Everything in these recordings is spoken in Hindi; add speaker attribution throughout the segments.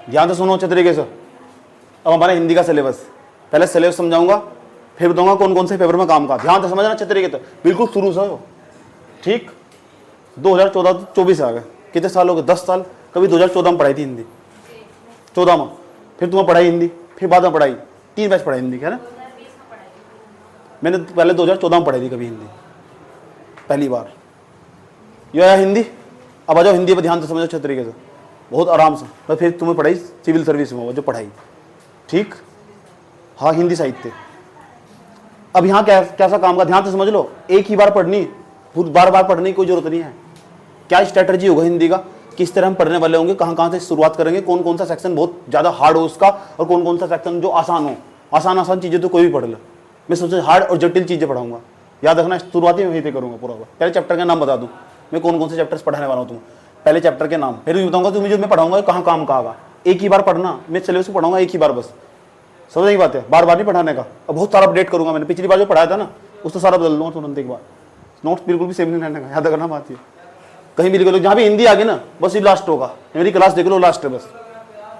Speaker 1: ध्यान से सुनो अच्छे तरीके से। अब हमारा हिंदी का सिलेबस, पहले सिलेबस समझाऊंगा, फिर बताऊंगा कौन कौन से पेपर में काम का। ध्यान से समझना अच्छे तरीके से, बिल्कुल शुरू से हो, ठीक। 2014-24 आ गए, कितने साल हो गए? 10 साल। कभी 2014 में पढ़ाई थी हिंदी, 14 में, फिर तुम्हें पढ़ाई हिंदी, फिर बाद में पढ़ाई, 3 बैच पढ़ाई हिंदी, है ना। मैंने पहले 2014 में पढ़ाई थी कभी हिंदी, पहली बार। ये आया हिंदी। अब आ जाओ हिंदी पर ध्यान से समझो अच्छे तरीके से, बहुत आराम से। बस फिर तुम्हें पढ़ाई सिविल सर्विस में, जो पढ़ाई, ठीक। हाँ, हिंदी साहित्य। अब यहाँ कैसा काम का, ध्यान से समझ लो। एक ही बार पढ़नी, बार बार पढ़ने की कोई जरूरत नहीं है। क्या स्ट्रेटजी होगा हिंदी का, किस तरह हम पढ़ने वाले होंगे, कहाँ कहाँ से शुरुआत करेंगे, कौन कौन सा सेक्शन बहुत ज़्यादा हार्ड हो उसका, और कौन कौन सा सेक्शन जो आसान हो। आसान चीज़ें तो कोई भी पढ़ ले, मैं सबसे हार्ड और जटिल चीज़ें पढ़ाऊंगा। याद रखना, शुरुआती में वहीं पे करूँगा पूरा। पहले चैप्टर का नाम बता दूँ मैं, कौन कौन से चैप्टर्स पढ़ाने वाला हूँ तुम्हें, पहले चैप्टर के नाम, फिर भी बताऊँगा तुम्हें जो मैं पढ़ाऊंगा कहाँ काम का आगा। एक ही बार पढ़ना, मैं सिलेबस को पढ़ाऊंगा एक ही बार बस, समझ की बात है, बार बार नहीं पढ़ाने का। अब बहुत सारा अपडेट करूँगा। मैंने पिछली बार जो पढ़ाया था ना, उसको सारा बदल लूँगा तुरंत एक बार। नोट्स बिल्कुल भी सेम नहीं रहने का, याद करना बात है। कहीं भी लिख लो, जहाँ भी हिंदी आ गई ना, बस ये लास्ट होगा। मेरी क्लास देख लो, लास्ट है बस,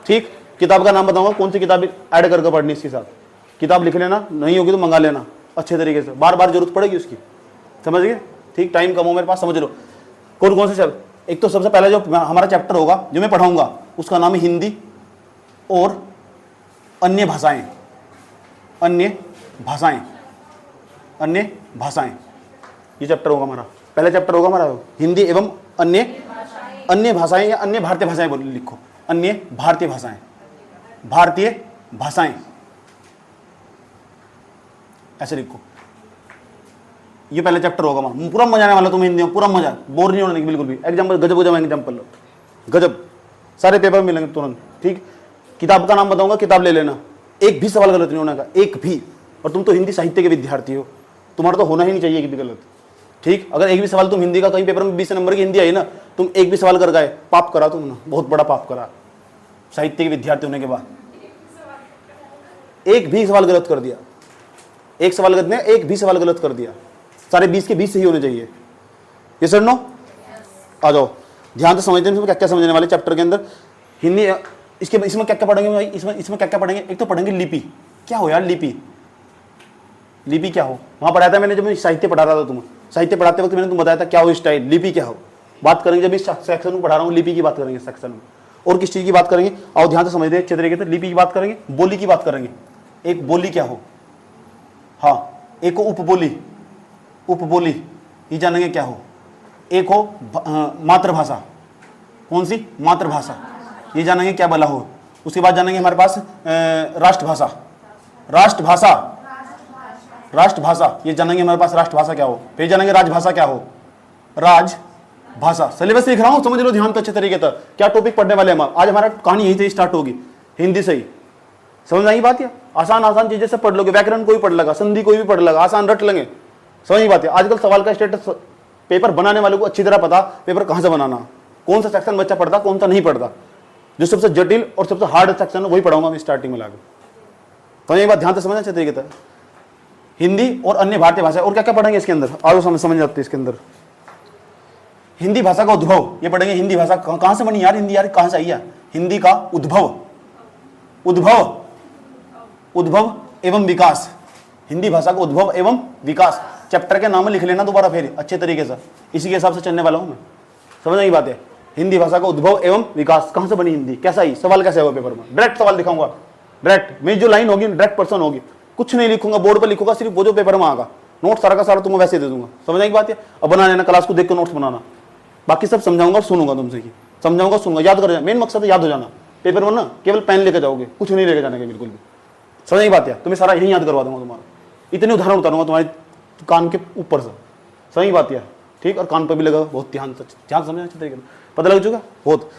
Speaker 1: ठीक। किताब का नाम बताऊंगा, कौन सी किताब ऐड करके पढ़नी इसके साथ। किताब लिख लेना, नहीं होगी तो मंगा लेना अच्छे तरीके से, बार बार जरूरत पड़ेगी उसकी, समझ गए, ठीक। टाइम कम हो मेरे पास, समझ लो कौन कौन से चैप्टर। एक तो सबसे पहले जो हमारा चैप्टर होगा, जो मैं पढ़ाऊंगा, उसका नाम है हिंदी और अन्य भाषाएं। अन्य भाषाएं, अन्य भाषाएं, ये चैप्टर होगा हमारा। पहला चैप्टर होगा हमारा हिंदी एवं अन्य भाषाएं, या अन्य भारतीय भाषाएं बोल लिखो, अन्य भारतीय भाषाएं, भारतीय भाषाएं ऐसे लिखो। ये पहला चैप्टर होगा हमारा, पूरा मजा आने वाला तुम्हें हिंदी में, पूरा मजा, बोर नहीं होने बिल्कुल भी। एग्जाम्पल गजब गजब एग्जाम्पल लो, गजब, सारे पेपर में मिलेंगे तुरंत, ठीक। किताब का नाम बताऊंगा, किताब ले लेना, एक भी सवाल गलत नहीं होने का, एक भी। और तुम तो हिंदी साहित्य के विद्यार्थी हो, तुम्हारा तो होना ही नहीं चाहिए कि भी गलत, ठीक। अगर एक भी सवाल तुम हिंदी का, कहीं पेपर में 20 नंबर की हिंदी आई ना, तुम एक भी सवाल कर गए, पाप करा तुमने, बहुत बड़ा पाप करा साहित्य के विद्यार्थी होने के बाद। एक भी सवाल गलत कर दिया, एक सवाल गलत नहीं, एक भी सवाल गलत कर दिया, सारे 20 के 20 सही होने चाहिए। ये सर नो, आ जाओ ध्यान से समझते हैं क्या क्या समझने वाले चैप्टर के अंदर। हिंदी इसमें क्या क्या पढ़ेंगे भाई, इसमें क्या क्या पढ़ेंगे। एक तो पढ़ेंगे लिपि। क्या हो यार लिपि, लिपि क्या हो, वहां पढ़ाया था मैंने जब मैं साहित्य पढ़ा रहा था तुम्हें, साहित्य पढ़ाते वक्त मैंने तुम बताया था क्या हो स्टाइल, लिपि क्या हो। बात करेंगे जब इस सेक्शन में पढ़ा रहा हूँ, लिपि की बात करेंगे सेक्शन में। और किस चीज़ की बात करेंगे, और ध्यान से समझते हैं अच्छे तरीके से। लिपि की बात करेंगे, बोली की बात करेंगे, एक बोली क्या हो, हाँ, एक हो उपबोली, उपबोली ये जानेंगे क्या हो। एक हो मातृभाषा, कौन सी, मातृभाषा, ये जानेंगे क्या भला हो। उसके बाद जानेंगे हमारे पास राष्ट्रभाषा, राष्ट्रभाषा, राष्ट्रभाषा ये जानेंगे हमारे पास राष्ट्रभाषा क्या हो। फिर जानेंगे राजभाषा क्या हो, राजभाषा। सिलेबस लिख रहा हूँ, समझ लो ध्यान तो अच्छे तरीके से क्या टॉपिक पढ़ने वाले हम आज। हमारा कहानी यहीं से स्टार्ट होगी, हिंदी से ही। समझ आई बात है, आसान चीजें सब पढ़ लोगे, व्याकरण कोई पढ़ लगा, संधि कोई भी पढ़ लगा, आसान रट लेंगे। समझ बात है। आजकल सवाल का स्टेटस पेपर बनाने वाले को अच्छी तरह पता पेपर कहां से बनाना, कौन सा सेक्शन बच्चा पढ़ता, कौन सा नहीं पढ़ता। जो सबसे जटिल और सबसे हार्ड सेक्शन है वही पढ़ाऊंगा मैं स्टार्टिंग में लाकर। समझ ये बात, ध्यान से समझना अच्छे तरीके से। हिंदी और अन्य भारतीय भाषा, और क्या क्या पढ़ेंगे इसके अंदर, आज समझ जाते हैं इसके अंदर। हिंदी भाषा का उद्भव, ये पढ़ेंगे। हिंदी भाषा कहां से बनी यार, हिंदी यार कहां से आई है। हिंदी का उद्भव, उद्भव, उद्भव एवं विकास, हिंदी भाषा का उद्भव एवं विकास। चैप्टर के नाम लिख लेना दोबारा फिर अच्छे तरीके से, इसी के हिसाब से चलने वाला हूं मैं। समझ आई बात है। हिंदी भाषा का उद्भव एवं विकास, कहां से बनी हिंदी, कैसा ही सवाल कैसे होगा पेपर में, डायरेक्ट सवाल दिखाऊंगा। डायरेक्ट मेरी जो लाइन होगी डायरेक्ट पर्सन होगी, कुछ नहीं लिखूंगा बोर्ड पर, लिखूंगा सिर्फ वो जो पेपर में आगा। नोट सारा का सारा तुम्हें वैसे दे दूंगा। समझ आई बात है। अब बना लेना, क्लास को देख कर नोट्स बनाना, बाकी सब समझाऊंगा और सुनूंगा तुमसे की, समझाऊंगा सुनूंगा, याद कर जाना। मेन मकसद है याद हो जाना। पेपर में ना केवल पेन लेकर जाओगे, कुछ नहीं लेकर जाने का बिल्कुल भी। समझ आई बात है। तुम्हें सारा यही याद करवा दूंगा तुम्हारा, इतने उदाहरण उतारूंगा तुम्हारे कान के ऊपर से। सही बात है, ठीक। और कान पर भी लगा, बहुत ध्यान समझना अच्छे तरीके से, पता लग चुका बहुत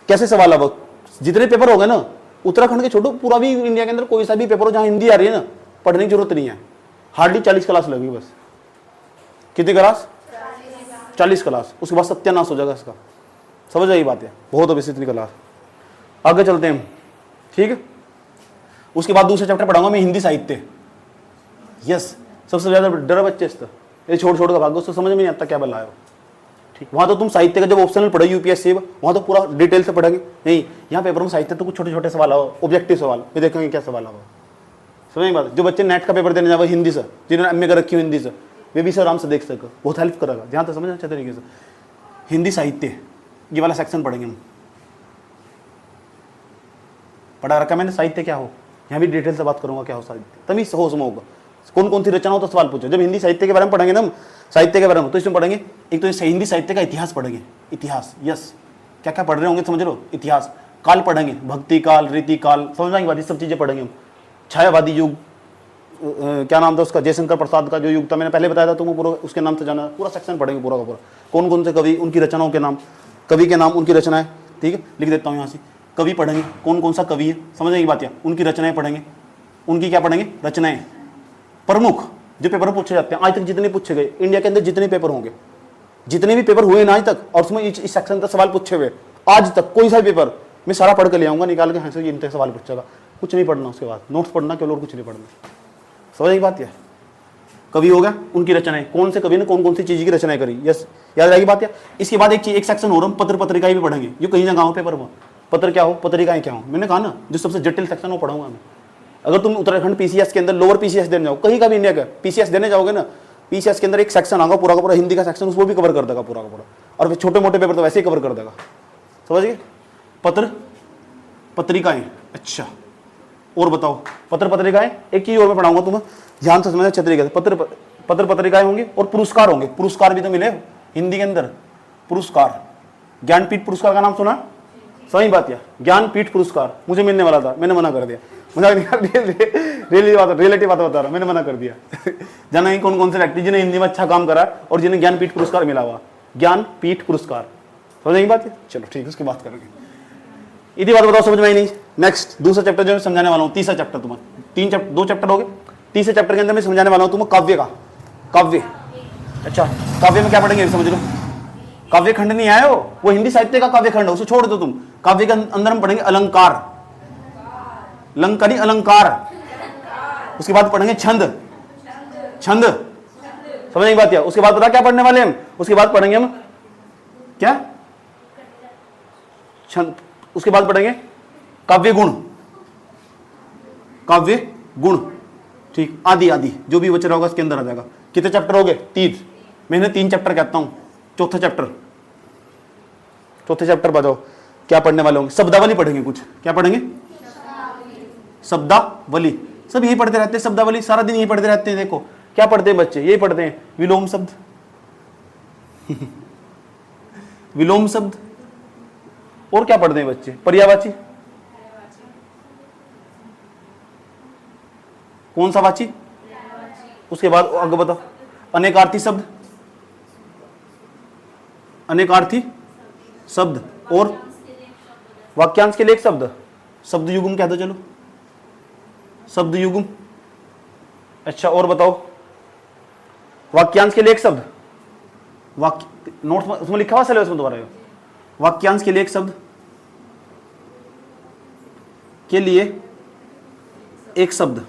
Speaker 1: कैसे सवाल। अब जितने पेपर हो गए ना, उत्तराखंड के छोड़ो, पूरा भी इंडिया के अंदर कोई सा भी पेपर हो जहां हिंदी आ रही है ना, पढ़ने की जरूरत नहीं है। हार्डली 40 क्लास लगेगी बस। कितनी क्लास, 40 क्लास। उसके बाद सत्यानाश हो जाएगा इसका। समझ आई बात है, बहुत अब इतनी क्लास। आगे चलते हैं, ठीक है। उसके बाद दूसरा चैप्टर पढ़ाऊंगा मैं, हिंदी साहित्य। यस, सबसे ज्यादा डर बच्चे इसका, ये छोड़ छोड़ कर भागो, उसको समझ में नहीं आता क्या बल्ला है। ठीक, वहाँ तो तुम साहित्य का जब ऑप्शनल पढ़े यूपीएससी में, वहाँ तो पूरा डिटेल से पढ़ेंगे। नहीं, यहाँ पेपर में साहित्य तो कुछ छोटे छोटे सवाल आओ, ऑब्जेक्टिव सवाल, फिर देखेंगे क्या सवाल आओ। समझ बात। जो बच्चे नेट का पेपर देने जाओ हिंदी से, जिन्होंने एमए कर रखी हो हिंदी से, वे भी आराम से देख सको, बहुत हेल्प करेगा। जहाँ तक समझना अच्छे तरीके से हिंदी साहित्य ये वाला सेक्शन पढ़ेंगे हम। पढ़ा रखा मैंने साहित्य क्या हो, यहाँ भी डिटेल से बात करूंगा क्या हो साहित्य, तभी हो समय होगा। कौन कौन सी रचना हो तो सवाल पूछो। जब हिंदी साहित्य के बारे में पढ़ेंगे ना हम, साहित्य के बारे में, तो इसमें पढ़ेंगे एक तो हिंदी साहित्य का इतिहास पढ़ेंगे। इतिहास, यस, क्या क्या पढ़ रहे होंगे समझ लो। इतिहास, काल पढ़ेंगे, भक्ति काल, रीति काल, समझना की बात, सब चीजें पढ़ेंगे हम। छायावादी युग, क्या नाम था उसका, जयशंकर प्रसाद का जो युग था, मैंने पहले बताया था तुमको, पूरा उसके नाम से जाना, पूरा सेक्शन पढ़ेंगे पूरा का पूरा। कौन कौन से कवि, उनकी रचनाओं के नाम, कवि के नाम, उनकी रचनाएं, ठीक है, लिख देता हूँ यहाँ से। कवि पढ़ेंगे, कौन कौन सा कवि है, समझने की बात है, उनकी रचनाएं पढ़ेंगे। उनकी क्या पढ़ेंगे, रचनाएं। प्रमुख जो पेपर पूछे जाते हैं आज तक, जितने पूछे गए इंडिया के अंदर, जितने पेपर होंगे, जितने भी पेपर हुए ना आज तक, और उसमें इस सेक्शन तक सवाल पूछे हुए आज तक, कोई सा पेपर मैं सारा पढ़ के ले आऊंगा निकाल के, हाँ से इन तक सवाल पूछेगा, कुछ नहीं पढ़ना, उसके बाद नोट्स पढ़ना केवल, और कुछ नहीं पढ़ना। समझ की बात है। कवि हो गया, उनकी रचनाएं, कौन से कवि ने कौन कौन सी चीज की रचनाएं करी, यस, याद रहेगी बात है। इसके बाद एक सेक्शन हो रहा, पत्र पत्रिकाएं भी पढ़ेंगे, जो कहीं ना गाँव पेपर में पत्र क्या हो, पत्रिकाएं क्या हो, मैंने कहा ना, जो सबसे जटिल सेक्शन वो पढ़ाऊंगा मैं। अगर तुम उत्तराखंड पीसीएस के अंदर लोअर पीसीएस देने जाओ, कहीं का भी इंडिया का पीसीएस देने जाओगे ना, पीसीएस के अंदर एक सेक्शन आएगा पूरा का पूरा हिंदी का सेक्शन, उसको भी कवर कर देगा पूरा का पूरा, और फिर छोटे मोटे पेपर तो वैसे ही कवर कर देगा। समझ गए। पत्र पत्रिकाएं, अच्छा, और बताओ, पत्र पत्रिकाएं, एक चीज और मैं पढ़ाऊंगा तुम्हें, ध्यान से समझना अच्छे तरीके से। पत्र पत्रिकाएं होंगे और पुरस्कार होंगे, पुरस्कार भी तो मिले हिंदी के अंदर। पुरस्कार, ज्ञानपीठ पुरस्कार का नाम सुना, सही बात है, ज्ञानपीठ पुरस्कार मुझे मिलने वाला था, मैंने मना कर दिया। रिलेटिव बात बता रहा, मैंने मना कर दिया। जाना ही कौन कौन से व्यक्ति जिन्हें हिंदी में अच्छा काम करा और जिन्हें ज्ञानपीठ पुरस्कार मिला हुआ, ज्ञानपीठ पुरस्कार, समझ बात है। चलो ठीक है, उसकी बात करेंगे। इतनी बात बताओ, समझ में आई नहीं। नेक्स्ट दूसरा चैप्टर जो मैं समझाने वाला हूँ, तीसरा चैप्टर तुम्हारा, दो चैप्टर हो गए, तीसरे चैप्टर के अंदर मैं समझाने वाला हूँ तुम्हें काव्य का। काव्य, अच्छा, काव्य में क्या पढ़ेंगे समझ लो। काव्य खंड नहीं आया वो हिंदी साहित्य का काव्य खंड है, उसे छोड़ दो तुम। काव्य के अंदर हम पढ़ेंगे अलंकार, लंकरी अलंकार, उसके बाद पढ़ेंगे छंद, छंद, समझने की बात है। उसके बाद पता क्या पढ़ने वाले हम, उसके बाद पढ़ेंगे हम क्या, छंद, उसके बाद पढ़ेंगे काव्य गुण, काव्य गुण, ठीक, आदि आदि जो भी बचा होगा इसके अंदर आ जाएगा। कितने चैप्टर हो गए, 3, मैंने 3 चैप्टर कहता हूं। चौथा चैप्टर बताओ क्या पढ़ने वाले होंगे, शब्दावली पढ़ेंगे कुछ, क्या पढ़ेंगे, शब्दावली, सब यही पढ़ते रहते हैं, शब्दावली सारा दिन यही पढ़ते रहते हैं। देखो क्या पढ़ते हैं बच्चे, यही पढ़ते हैं, विलोम शब्द विलोम शब्द, और क्या पढ़ते हैं बच्चे, पर्यायवाची, कौन सा वाची, उसके बाद आगे बताओ, अनेकार्थी शब्द, अनेकार्थी शब्द, और वाक्यांश के लिए एक शब्द, शब्द युग्म कह दो, चलो शब्द युग्म। अच्छा, और बताओ, वाक्यांश के लिए एक शब्द, वाक्य नोट्स में उसमें लिखा हुआ सिलेबस में दोबारा, वाक्यांश के लिए एक शब्द, के लिए एक शब्द,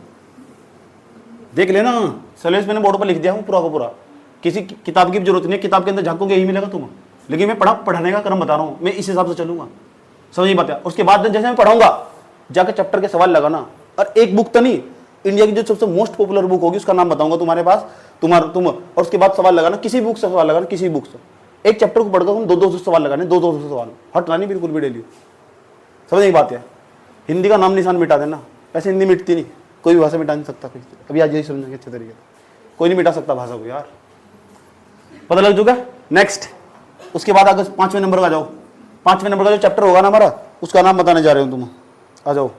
Speaker 1: देख लेना सिलेबस मैंने बोर्ड पर लिख दिया हूं पूरा का पूरा, किसी किताब की जरूरत नहीं, किताब के अंदर झांकोगे यही मिलेगा तुम्हें, लेकिन मैं पढ़ाने का क्रम बता रहा हूं, मैं इस हिसाब से चलूंगा, समझ बात है। उसके बाद जैसे मैं पढ़ाऊंगा जाकर चैप्टर के सवाल लगाना, और एक बुक तो नहीं, इंडिया की जो सबसे मोस्ट पॉपुलर बुक होगी उसका नाम बताऊंगा तुम्हारे पास, तुम और उसके बाद सवाल लगाना, किसी बुक से सवाल लगाना, किसी बुक से, एक चैप्टर को पढ़कर हम 2-2 सवाल लगाने, 2-2 सवाल, हटना नहीं बिल्कुल भी डेली, समझ नहीं बात है। हिंदी का नाम निशान मिटा देना, वैसे हिंदी मिटती नहीं, कोई भी भाषा मिटा नहीं सकता, अभी आज यही समझेंगे अच्छे तरीके से, कोई नहीं मिटा सकता भाषा को यार, पता लग चुका। नेक्स्ट, उसके बाद अगर 5वें नंबर का जाओ, 5वें नंबर का जो चैप्टर होगा ना हमारा, उसका नाम बताने जा रहे हो तुम, आ जाओ।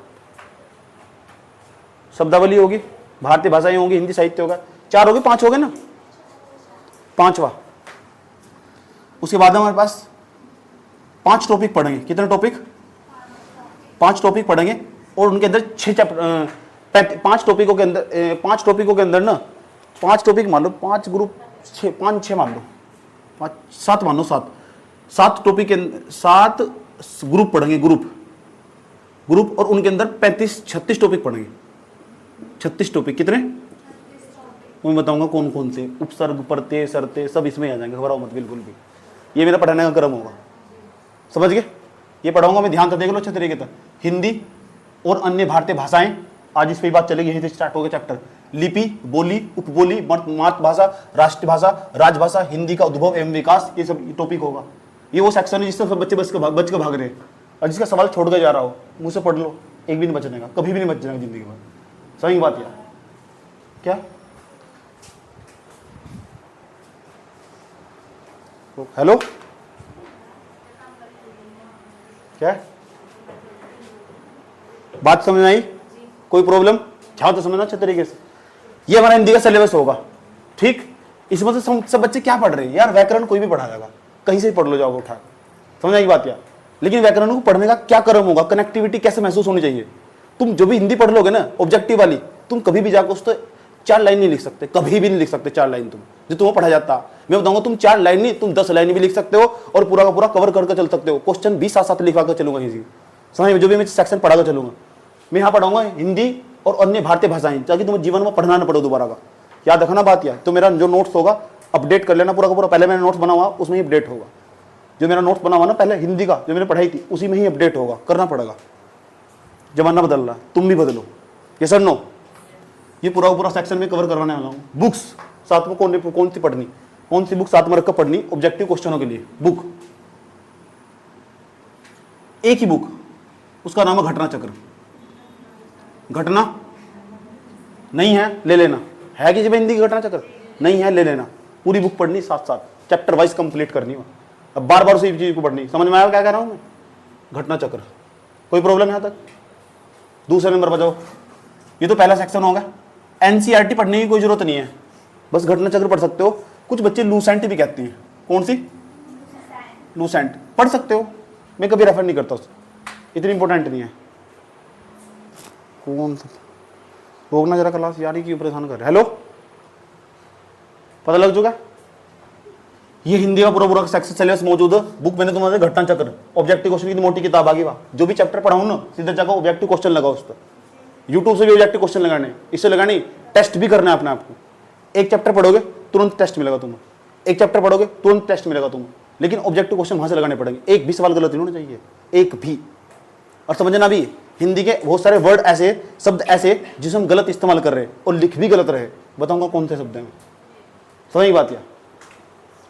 Speaker 1: शब्दावली होगी, भारतीय भाषाएं होंगी, हिंदी साहित्य होगा, 4 हो गए, 5 हो गए ना, 5वां। उसके बाद हमारे पास 5 टॉपिक पढ़ेंगे, कितने टॉपिक, 5 टॉपिक पढ़ेंगे, और उनके अंदर 6 चैप्टर, 5 टॉपिकों के अंदर, 5 टॉपिकों के अंदर ना 5 टॉपिक मान लो, 5 ग्रुप, 5-6 मान लो, 7 मान लो, 7 टॉपिक के 7 ग्रुप पढ़ेंगे, ग्रुप, और उनके अंदर 35-36 टॉपिक पढ़ेंगे, 36 टॉपिक, कितने मैं बताऊंगा कौन कौन से, उपसर्ग, प्रत्यय, शर्तें, सब इसमें आ जाएंगे, घबराओ मत बिल्कुल भी, ये मेरा पढ़ाने का क्रम होगा, समझ गए? ये पढ़ाऊंगा मैं, ध्यान से देख लो अच्छे तरीके से। हिंदी और अन्य भारतीय भाषाएं, आज इस पे बात चलेगी, यहीं से स्टार्ट हो गया चैप्टर। लिपि, बोली, उपबोली, मातृभाषा, राष्ट्रभाषा, राजभाषा, हिंदी का उद्भव एवं विकास, ये सब टॉपिक होगा। ये वो सेक्शन है जिससे सब बच्चे बच के भाग रहे हैं, और जिसका सवाल छोड़ के जा रहा हो मुझसे पढ़ लो, एक भी नहीं बचने का, कभी भी नहीं बचने का जिंदगी में। सही बात यार, क्या हेलो क्या बात समझ में आई? कोई प्रॉब्लम? ध्यान तो समझना अच्छे तरीके से। ये हमारा हिंदी का सिलेबस होगा, ठीक? इसमें से सब बच्चे क्या पढ़ रहे हैं यार? व्याकरण कोई भी पढ़ा जाएगा, कहीं से ही पढ़ लो, जाओगे उठा, समझ आई बात यार? लेकिन व्याकरण को पढ़ने का क्या क्रम होगा, कनेक्टिविटी कैसे महसूस होनी चाहिए? तुम जो भी हिंदी पढ़ लोगे ना ऑब्जेक्टिव वाली, तुम कभी भी जाकर उस तो 4 लाइन नहीं लिख सकते, कभी भी नहीं लिख सकते 4 लाइन तुम, जो तुम्हें पढ़ा जाता। मैं बताऊंगा तुम 4 लाइन नहीं, तुम 10 लाइन भी लिख सकते हो और पूरा का पूरा कवर करके चल सकते हो। क्वेश्चन भी साथ साथ लिखवा कर चलूंगा इसी, समझ में? जो भी मैं सेक्शन पढ़ा कर चलूंगा, मैं यहाँ पढ़ाऊंगा हिंदी और अन्य भारतीय भाषाएं, ताकि तुम्हें जीवन में पढ़ना ना पड़े दोबारा का। याद रखना बात यार। तो मेरा जो नोट्स होगा अपडेट कर लेना पूरा का पूरा, पहले मैंने नोट्स बना हुआ उसमें ही अपडेट होगा। जो मेरा नोट्स बना हुआ ना पहले हिंदी का, जो मैंने पढ़ाई थी उसी में ही अपडेट होगा, करना पड़ेगा। जमाना बदल रहा है, तुम भी बदलो। ये सर नो, ये पूरा सेक्शन में कवर करवाने वाला हूँ। बुक्स साथ में कौन सी पढ़नी, कौन सी बुक साथ में रखकर पढ़नी ऑब्जेक्टिव क्वेश्चनों के लिए। बुक एक ही बुक, उसका नाम है घटना चक्र। घटना नहीं है ले लेना, है किसी में हिंदी की घटना चक्र? नहीं है ले लेना, पूरी बुक पढ़नी साथ साथ, चैप्टर वाइज कंप्लीट करनी हो। अब बार बार उसी चीज को पढ़नी। समझ में आया क्या कह रहा हूं मैं? घटना चक्र, कोई प्रॉब्लम यहां तक? दूसरे नंबर पर जाओ, ये तो पहला सेक्शन होगा। एनसीईआरटी पढ़ने की कोई जरूरत नहीं है, बस घटना चक्र पढ़ सकते हो। कुछ बच्चे लूसेंट भी कहते हैं, कौन सी? लूसेंट पढ़ सकते हो, मैं कभी रेफर नहीं करता उससे, इतनी इंपॉर्टेंट नहीं है। कौन सा रोकना जरा क्लास यार, ही क्यों परेशान कर रहे? हेलो, पता लग चुका? ये हिंदी का पूरा सेक्शन सिलेबस मौजूद है। बुक मैंने तुम्हारे घटना चक्र, ऑब्जेक्टिव क्वेश्चन की मोटी किताब आ गई। वहाँ जो भी चैप्टर पढ़ाऊँ ना, सीधा जाकर ऑब्जेक्टिव क्वेश्चन लगाओ उस पर। यूट्यूब से भी ऑब्जेक्टिव क्वेश्चन लगाने, इससे लगाने, टेस्ट भी करना है अपने आप को। एक चैप्टर पढ़ोगे तुरंत टेस्ट मिलेगा तुम्हें, एक चैप्टर पढ़ोगे तुरंत टेस्ट मिलेगा तुम्हें, लेकिन ऑब्जेक्टिव क्वेश्चन वहां से लगाने पड़ेंगे। एक भी सवाल गलत नहीं होना चाहिए, एक भी। और समझना भी, हिंदी के बहुत सारे वर्ड ऐसे, शब्द ऐसे जिसे हम गलत इस्तेमाल कर रहे हैं और लिख भी गलत रहे। बताऊंगा कौन से शब्द हैं, समझ बात यार?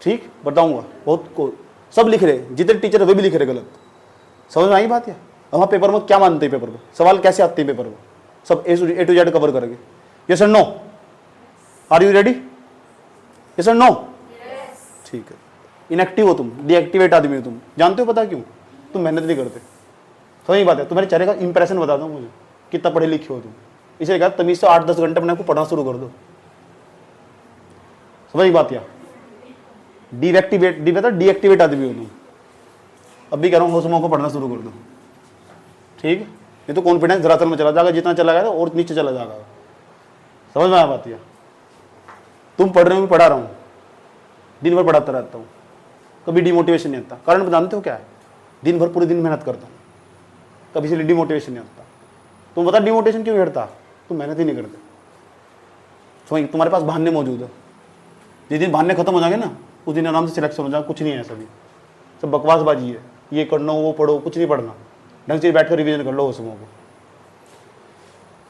Speaker 1: ठीक, बताऊंगा। बहुत को सब लिख रहे, जितने टीचर वे भी लिख रहे गलत। समझ में आई बात यार? वहाँ पेपर में क्या मानते हैं, पेपर में सवाल कैसे आते हैं, पेपर में सब ए टू जेड कवर करेंगे। यस और no? Are you ready? Yes और नो? ठीक है। इनएक्टिव हो तुम, डीएक्टिवेट आदमी हो तुम, जानते हो पता क्यों? तुम मेहनत नहीं करते। सही बात है। तुम्हारे चेहरे का इंप्रेशन बता दो मुझे, कितना पढ़े लिखे हो तुम। इसे कहा तमीज से 8-10 घंटे अपने आपको पढ़ना शुरू कर दो। समझ बात यार? डीएक्टिवेट आदमी हो तुम। अभी कह रहा हूँ होशमों को पढ़ना शुरू कर दो, ठीक है? ये तो कॉन्फिडेंस धरातल में चला जाएगा, जितना चला गया था और नीचे चला जाएगा। समझ में आया बात यार? तुम पढ़ रहे हो, मैं पढ़ा रहा हूँ, दिन भर पढ़ाता रहता हूँ, कभी डिमोटिवेशन नहीं आता। कारण जानते हो क्या है? दिन भर पूरे दिन मेहनत करता हूँ, कभी इसलिए डिमोटिवेशन नहीं आता। तुम बता डिमोटिवेशन क्यों हटता? तुम मेहनत ही नहीं करते। समझ, तुम्हारे पास बहाने मौजूद है। जिस दिन बहाने खत्म हो जाएंगे ना, उस दिन आराम से सिलेक्शन हो जाएगा। कुछ नहीं है, सभी सब बकवासबाजी है। ये करना वो पढ़ो, कुछ नहीं पढ़ना, ढंग से बैठकर रिवीजन कर लो उस समय को।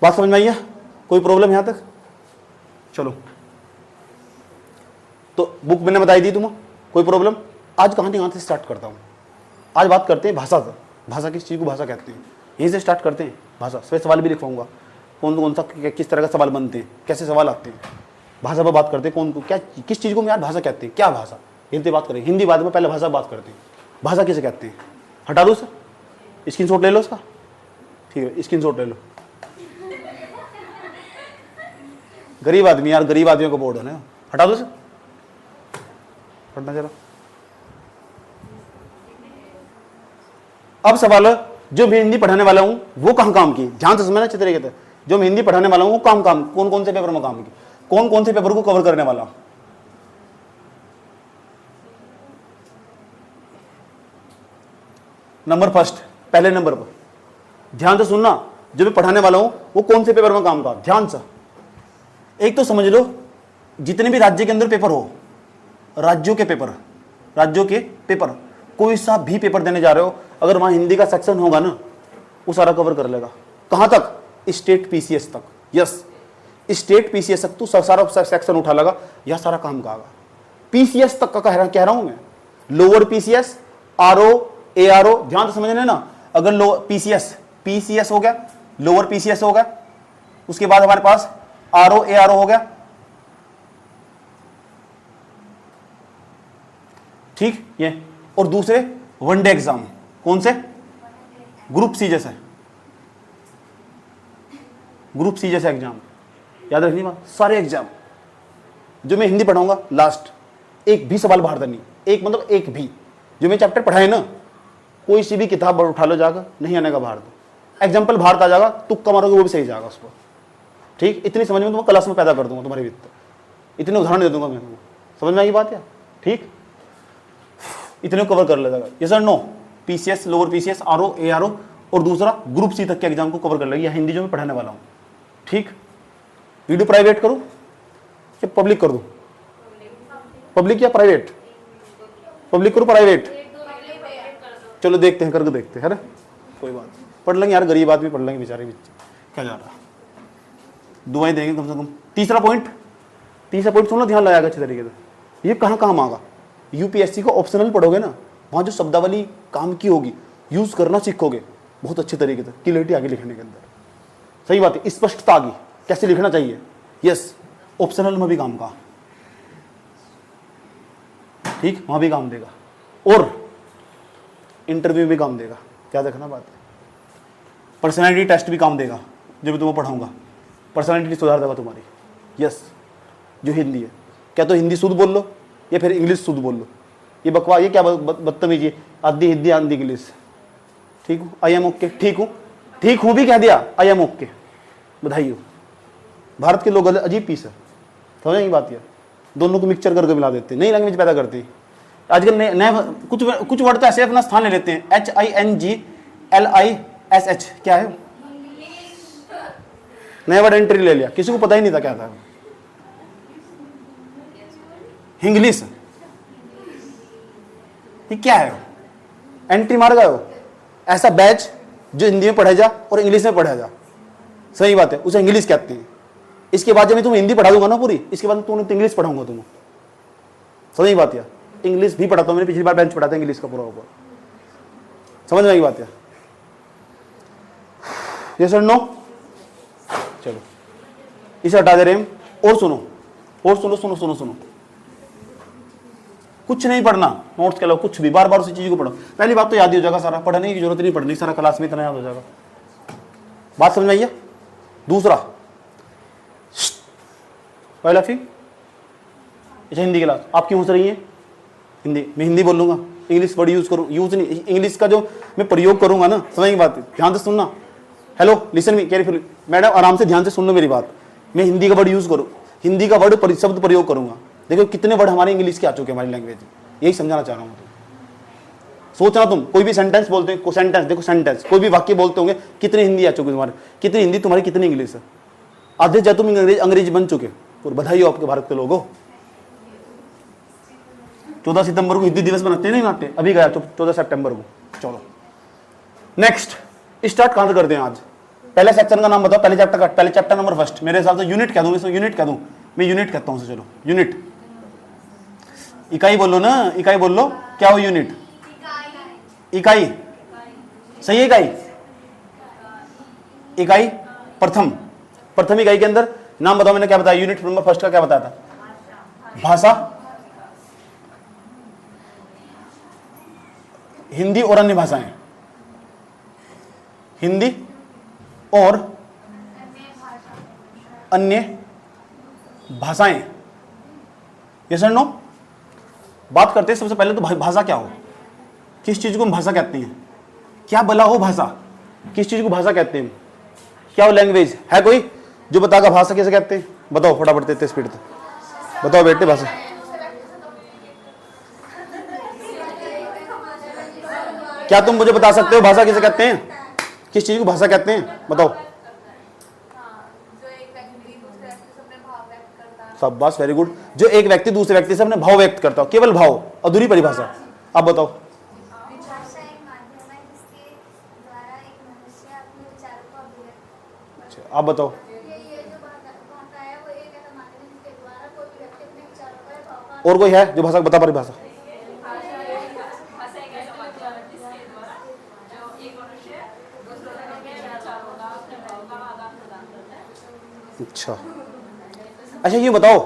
Speaker 1: बात समझ में आई है? कोई प्रॉब्लम यहाँ तक? चलो, तो बुक मैंने बताई दी तुम्हें, कोई प्रॉब्लम? आज कहाँ से स्टार्ट करता हूँ। आज बात करते हैं भाषा से। भाषा किस चीज़ को भाषा कहते हैं, यहीं से स्टार्ट करते हैं। भाषा पे सवाल भी लिखवाऊंगा, कौन सा किस तरह का सवाल बनते हैं, कैसे सवाल आते हैं। भाषा पर बात करते हैं, कौन को क्या, किस चीज़ को हम यार भाषा कहते हैं, क्या भाषा, हिंदी बात करें। हिंदी बाद में, पहले भाषा बात करते हैं। भाषा किसे कहते हैं? हटा दो सर, स्क्रीनशॉट ले लो उसका, ठीक है? स्क्रीनशॉट ले लो। गरीब आदमी यार, गरीब आदमियों को बोर्ड है ना, हटा दो सर, पढ़ना चलो। अब सवाल है, जो मैं हिंदी पढ़ाने वाला हूं वो कहां काम की? ध्यान से समझना अच्छे तरीके से। जो मैं हिंदी पढ़ाने वाला हूं वो कौन कौन से पेपर में काम की, कौन से पेपर को कवर करने वाला? नंबर फर्स्ट, पहले नंबर पर ध्यान से सुनना, जो मैं पढ़ाने वाला हूं वो कौन से पेपर में काम का। ध्यान से, एक तो समझ लो, जितने भी राज्य के अंदर पेपर हो, राज्यों के पेपर, राज्यों के पेपर, कोई सा भी पेपर देने जा रहे हो, अगर वहां हिंदी का सेक्शन होगा ना, वो सारा कवर कर लेगा। कहां तक? स्टेट पीसीएस तक। यस, स्टेट पीसीएस तक तू सारा सेक्शन उठा लेगा, यह सारा काम का आगा। पीसीएस तक का कह रहा हूं मैं, लोअर पीसीएस, आरओ, एआरओ, ध्यान से समझने ना। अगर लो पीसीएस हो गया, लोअर पीसीएस हो गया, उसके बाद हमारे पास आरओ एआरओ हो गया, ठीक ये। और दूसरे वनडे एग्जाम, कौन से? ग्रुप सी जैसे, ग्रुप सी जैसे एग्जाम, याद रखनी बात। सारे एग्जाम जो मैं हिंदी पढ़ाऊंगा, लास्ट एक भी सवाल बाहर नहीं, एक मतलब एक भी जो मैं चैप्टर पढ़ाए ना, कोई सी भी किताब उठा लो जाकर, नहीं आने का बाहर दो। एग्जाम्पल बाहर आ जाएगा, तुक्का मारोगे वो भी सही जाएगा उसको, ठीक। इतनी समझ में तुम्हें क्लास में पैदा कर दूंगा तुम्हारे भीतर, इतने उदाहरण दे दूंगा मैं तुम्हें, समझ में आई बात है, ठीक। इतने कवर कर लेगा। ये sir no, PCS, lower PCS, RO, ARO और दूसरा ग्रुप सी तक के एग्जाम को कवर कर लेगा। हिंदी जो मैं पढ़ाने वाला हूँ, ठीक। वीडियो प्राइवेट करूँ या पब्लिक कर दूँ? पब्लिक या प्राइवेट? पब्लिक करूँ प्राइवेट? चलो देखते हैं, करके देखते हैं, है ना, कोई बात नहीं। पढ़ लेंगे यार, गरीब आदमी पढ़ लेंगे बेचारे बच्चे, क्या जा रहा, दुआएं देंगे कम से कम। तीसरा पॉइंट सुनो, ध्यान लगाएगा अच्छे तरीके से। ये कहाँ काम आगा? यूपीएससी को ऑप्शनल पढ़ोगे ना, वहाँ जो शब्दावली काम की होगी, यूज करना सीखोगे बहुत अच्छे तरीके से, क्लियरिटी आगे लिखने के अंदर, सही बात है, स्पष्टता आगी कैसे लिखना चाहिए। यस, ऑप्शनल में भी काम का, ठीक, वहां भी काम देगा और इंटरव्यू भी काम देगा, क्या देखना बात है। पर्सनैलिटी टेस्ट भी काम देगा, जब मैं तुम्हें पढ़ाऊंगा पर्सनैलिटी सुधार देगा तुम्हारी। यस, जो हिंदी है, क्या तो हिंदी शुद्ध बोल लो या फिर इंग्लिश शुद्ध बोल लो, ये बकवास, ये क्या बदतमीजी है, आधी हिंदी आधी इंग्लिश, ठीक हूँ, आई एम ओके, ठीक हूँ भी कह दिया, आई एम ओके, बधाई हो। भारत के लोग अजीब पीस है, समझ बात है, दोनों को मिक्सचर करके मिला देते हैं, नई लैंग्वेज पैदा करते हैं आजकल। नए कुछ वर्ड तो ऐसे अपना स्थान ले लेते हैं, HINGLISH, क्या है, नया वर्ड एंट्री ले लिया, किसी को पता ही नहीं था क्या था। इंग्लिश, ये क्या है, एंट्री मार गए हो, ऐसा बैच जो हिंदी में पढ़ा जा और इंग्लिश में पढ़ा जा, सही बात है, उसे इंग्लिश कहते हैं। इसके बाद जब मैं तुम्हें हिंदी पढ़ा दूंगा ना पूरी, इसके बाद तुमने तो इंग्लिश पढ़ाऊंगा तुम्हें, समझ बात है। इंग्लिश भी पढ़ाता हूं, मैंने पिछली बार बेंच पढ़ा था इंग्लिश का पूरा ऊपर, समझ में आई बात है। ये सर नो, चलो इसे हटा दे रहे हैं। और सुनो, कुछ नहीं पढ़ना, नोट्स के अलावा कुछ भी, बार बार उसी चीज को पढ़ो। पहली बात तो याद ही हो जाएगा सारा, पढ़ने की जरूरत नहीं पड़नी, सारा क्लास में इतना याद हो जाएगा, बात समझ में आई है। दूसरा, पहला फिर अच्छा, हिंदी क्लास आपकी हो रही है, हिंदी मैं हिंदी बोल लूंगा, इंग्लिश वर्ड यूज नहीं, इंग्लिश का जो मैं प्रयोग करूंगा ना, समझ की बात है, ध्यान से सुनना। Hello, listen me carefully, madam आराम से ध्यान से सुन लो मेरी बात। मैं हिंदी का वर्ड यूज करूँ, हिंदी का वर्ड शब्द प्रयोग करूंगा। देखो कितने वर्ड हमारे इंग्लिश के आ चुके हैं हमारी लैंग्वेज, यही समझाना चाह रहा हूँ। सोचना, तुम कोई भी सेंटेंस बोलते हैं, सेंटेंस देखो, सेंटेंस कोई भी वाक्य बोलते होंगे, कितनी हिंदी आ चुकी तुम्हारे, कितनी हिंदी तुम्हारी, कितनी इंग्लिश है। आधे जा तुम अंग्रेजी बन चुके, और बधाई हो आपके भारत के लोगों। 14 सितंबर को हिंदी दिवस मनाते हैं, नहीं मनाते, अभी गया 14 सितंबर को। चलो नेक्स्ट स्टार्ट कहां से करते हैं आज। पहले सेक्शन का नाम बताओ, पहले चैप्टर नंबर फर्स्ट, मेरे हिसाब से यूनिट कह दूं, इसमें यूनिट कह दूं, मैं यूनिट कहता हूं। चलो यूनिट, इकाई बोलो ना, इकाई बोल लो, क्या हो यूनिट, इकाई, सही है, इकाई प्रथम इकाई के अंदर नाम बताओ, मैंने क्या बताया, यूनिट नंबर फर्स्ट का क्या बताया था, भाषा, हिंदी और अन्य भाषाएं, हिंदी और अन्य भाषाएं, यस और नो। बात करते हैं सबसे पहले तो भाषा क्या हो, किस चीज को हम भाषा कहते हैं, क्या भला हो भाषा, किस चीज को भाषा कहते हैं, क्या हो लैंग्वेज है, कोई जो बताएगा भाषा कैसे कहते हैं, बताओ फटाफट, देते स्पीड से बताओ बेटे, भाषा क्या तुम मुझे बता सकते हो भाषा किसे कहते हैं, किस चीज को भाषा कहते हैं, बताओ। शाबाश, वेरी गुड। जो एक व्यक्ति दूसरे व्यक्ति से अपने भाव व्यक्त करता हो, केवल भाव, अधूरी परिभाषा। आप बताओ।
Speaker 2: भाषा एक माध्यम है जिसके द्वारा एक मनुष्य अपने विचारों को अभिव्यक्त
Speaker 1: अच्छा, आप बताओ।
Speaker 2: ये जो भाषा है वो एक ऐसा माध्यम है जिसके द्वारा कोई भी व्यक्ति अपने विचारों का या भाव का
Speaker 1: और कोई है जो भाषा बता परिभाषा? अच्छा अच्छा, ये बताओ,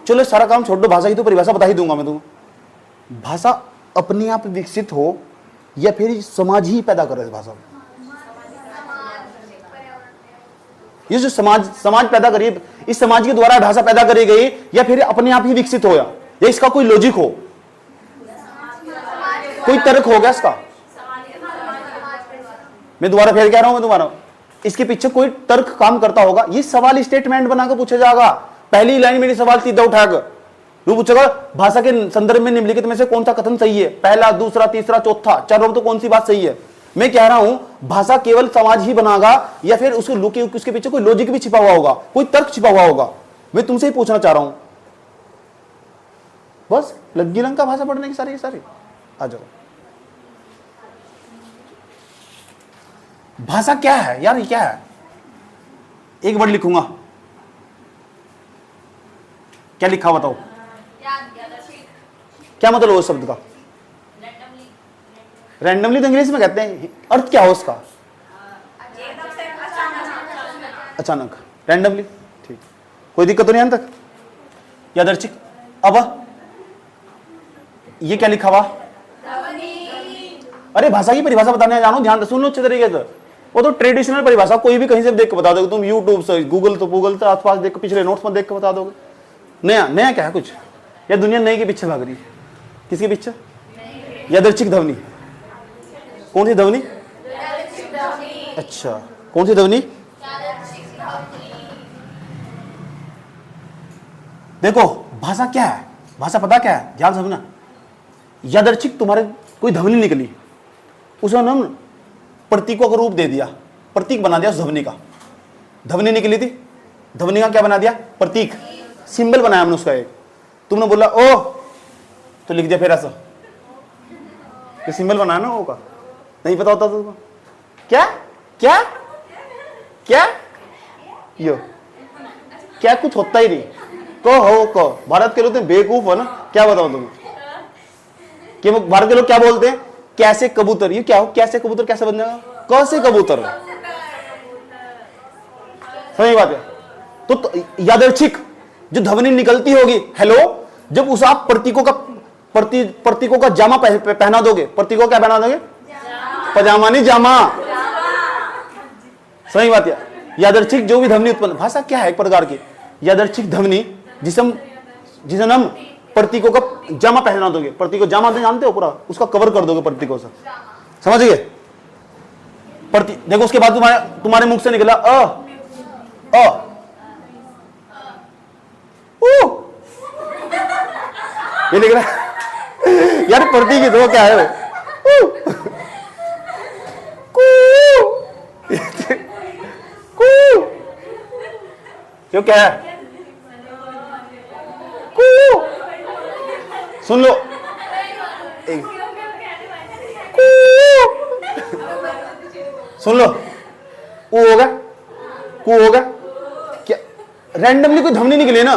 Speaker 1: चलो सारा काम छोड़ दो, भाषा की तो परिभाषा बता ही दूंगा मैं तुम्हें। भाषा अपने आप विकसित हो या फिर समाज ही पैदा करे इस भाषा को? ये जो समाज पैदा करी, इस समाज के द्वारा भाषा पैदा करी गई, या फिर अपने आप ही विकसित हो, या इसका कोई लॉजिक हो, कोई तर्क हो गया इसका? मैं दोबारा फिर कह रहा हूं, मैं तुम्हारा, इसके पीछे कोई तर्क काम करता होगा। ये सवाल स्टेटमेंट बनाकर पूछा जाएगा। पहली लाइन में सवाल सीधा उठाकर वो पूछेगा, भाषा के संदर्भ में निम्नलिखित में से कौन सा कथन सही है? पहला, दूसरा, तीसरा, चौथा, चारों तो कौन सी बात सही है? मैं कह रहा हूं भाषा केवल समाज ही बनागा, या फिर उसके पीछे कोई लॉजिक भी छिपा हुआ होगा, कोई तर्क छिपा हुआ होगा? मैं तुमसे ही पूछना चाह रहा हूं। बस लग्गी लंका भाषा पढ़ने की सारी आ जाओ। भाषा क्या है यार? ये क्या है? एक वर्ड लिखूंगा, क्या लिखा बताओ? क्या मतलब है उस शब्द का? रैंडमली तो इंग्लिश में कहते हैं। अर्थ क्या हो उसका? अचानक, रैंडमली। ठीक, कोई दिक्कत तो नहीं अंत तक? यादर्च्छिक। अब ये क्या लिखा हुआ? अरे भाषा की परिभाषा बताने जानो, ध्यान से सुन लो अच्छे तरीके से। वो तो ट्रेडिशनल परिभाषा, कोई भी कहीं से देख के बता दोगे तुम, यूट्यूब से, गूगल से आसपास देख के, पिछले नोट्स में देख के बता दोगे। नया क्या है कुछ? या दुनिया नई के पीछे भाग रही? किसके पीछे? यादृच्छिक ध्वनि। कौन सी ध्वनि? अच्छा, कौन सी ध्वनि? देखो भाषा क्या है, भाषा पता क्या है, ध्यान समझना। यादृच्छिक तुम्हारे कोई ध्वनि निकली, उसका नाम प्रतीकों का रूप दे दिया, प्रतीक बना दिया उस ध्वनि का। ध्वनि निकली थी, ध्वनि का क्या बना दिया? प्रतीक, सिंबल बनाया हमने उसका एक। तुमने बोला ओ, तो लिख दिया फिर ऐसा, ये सिंबल बनाया ना ओ का। नहीं पता होता तुमको? क्या क्या क्या यो क्या? कुछ होता ही नहीं। को भारत के लोग तो बेवकूफ हो ना, क्या बताओ तुम्हें कि भारत के लोग क्या बोलते हैं? कैसे कबूतर। ये क्या हो? कैसे कबूतर कैसे बन जाएगा? कैसे कबूतर, सही बात है। तो यादृच्छिक जो ध्वनि निकलती होगी, हेलो, जब उस आप प्रतीकों का जामा पहना दोगे। प्रतीकों क्या पहना दोगे? पजामा नहीं, जामा। सही बात है। यादृच्छिक जो भी ध्वनि उत्पन्न, भाषा क्या है? एक प्रकार की यादृच्छिक ध्वनि जिसे हम प्रतीकों का जामा पहना दोगे। प्रतीकों जामा तो जानते हो, पूरा उसका कवर कर दोगे प्रतीकों से, समझ गए? देखो उसके बाद तुम्हारे मुख से निकला ये लिख रहा है यार, प्रतीक तो क्या है? क्यों क्या है? सुन लो, सुन लो, कू होगा क्या? रैंडमली कोई ध्वनि निकले ना,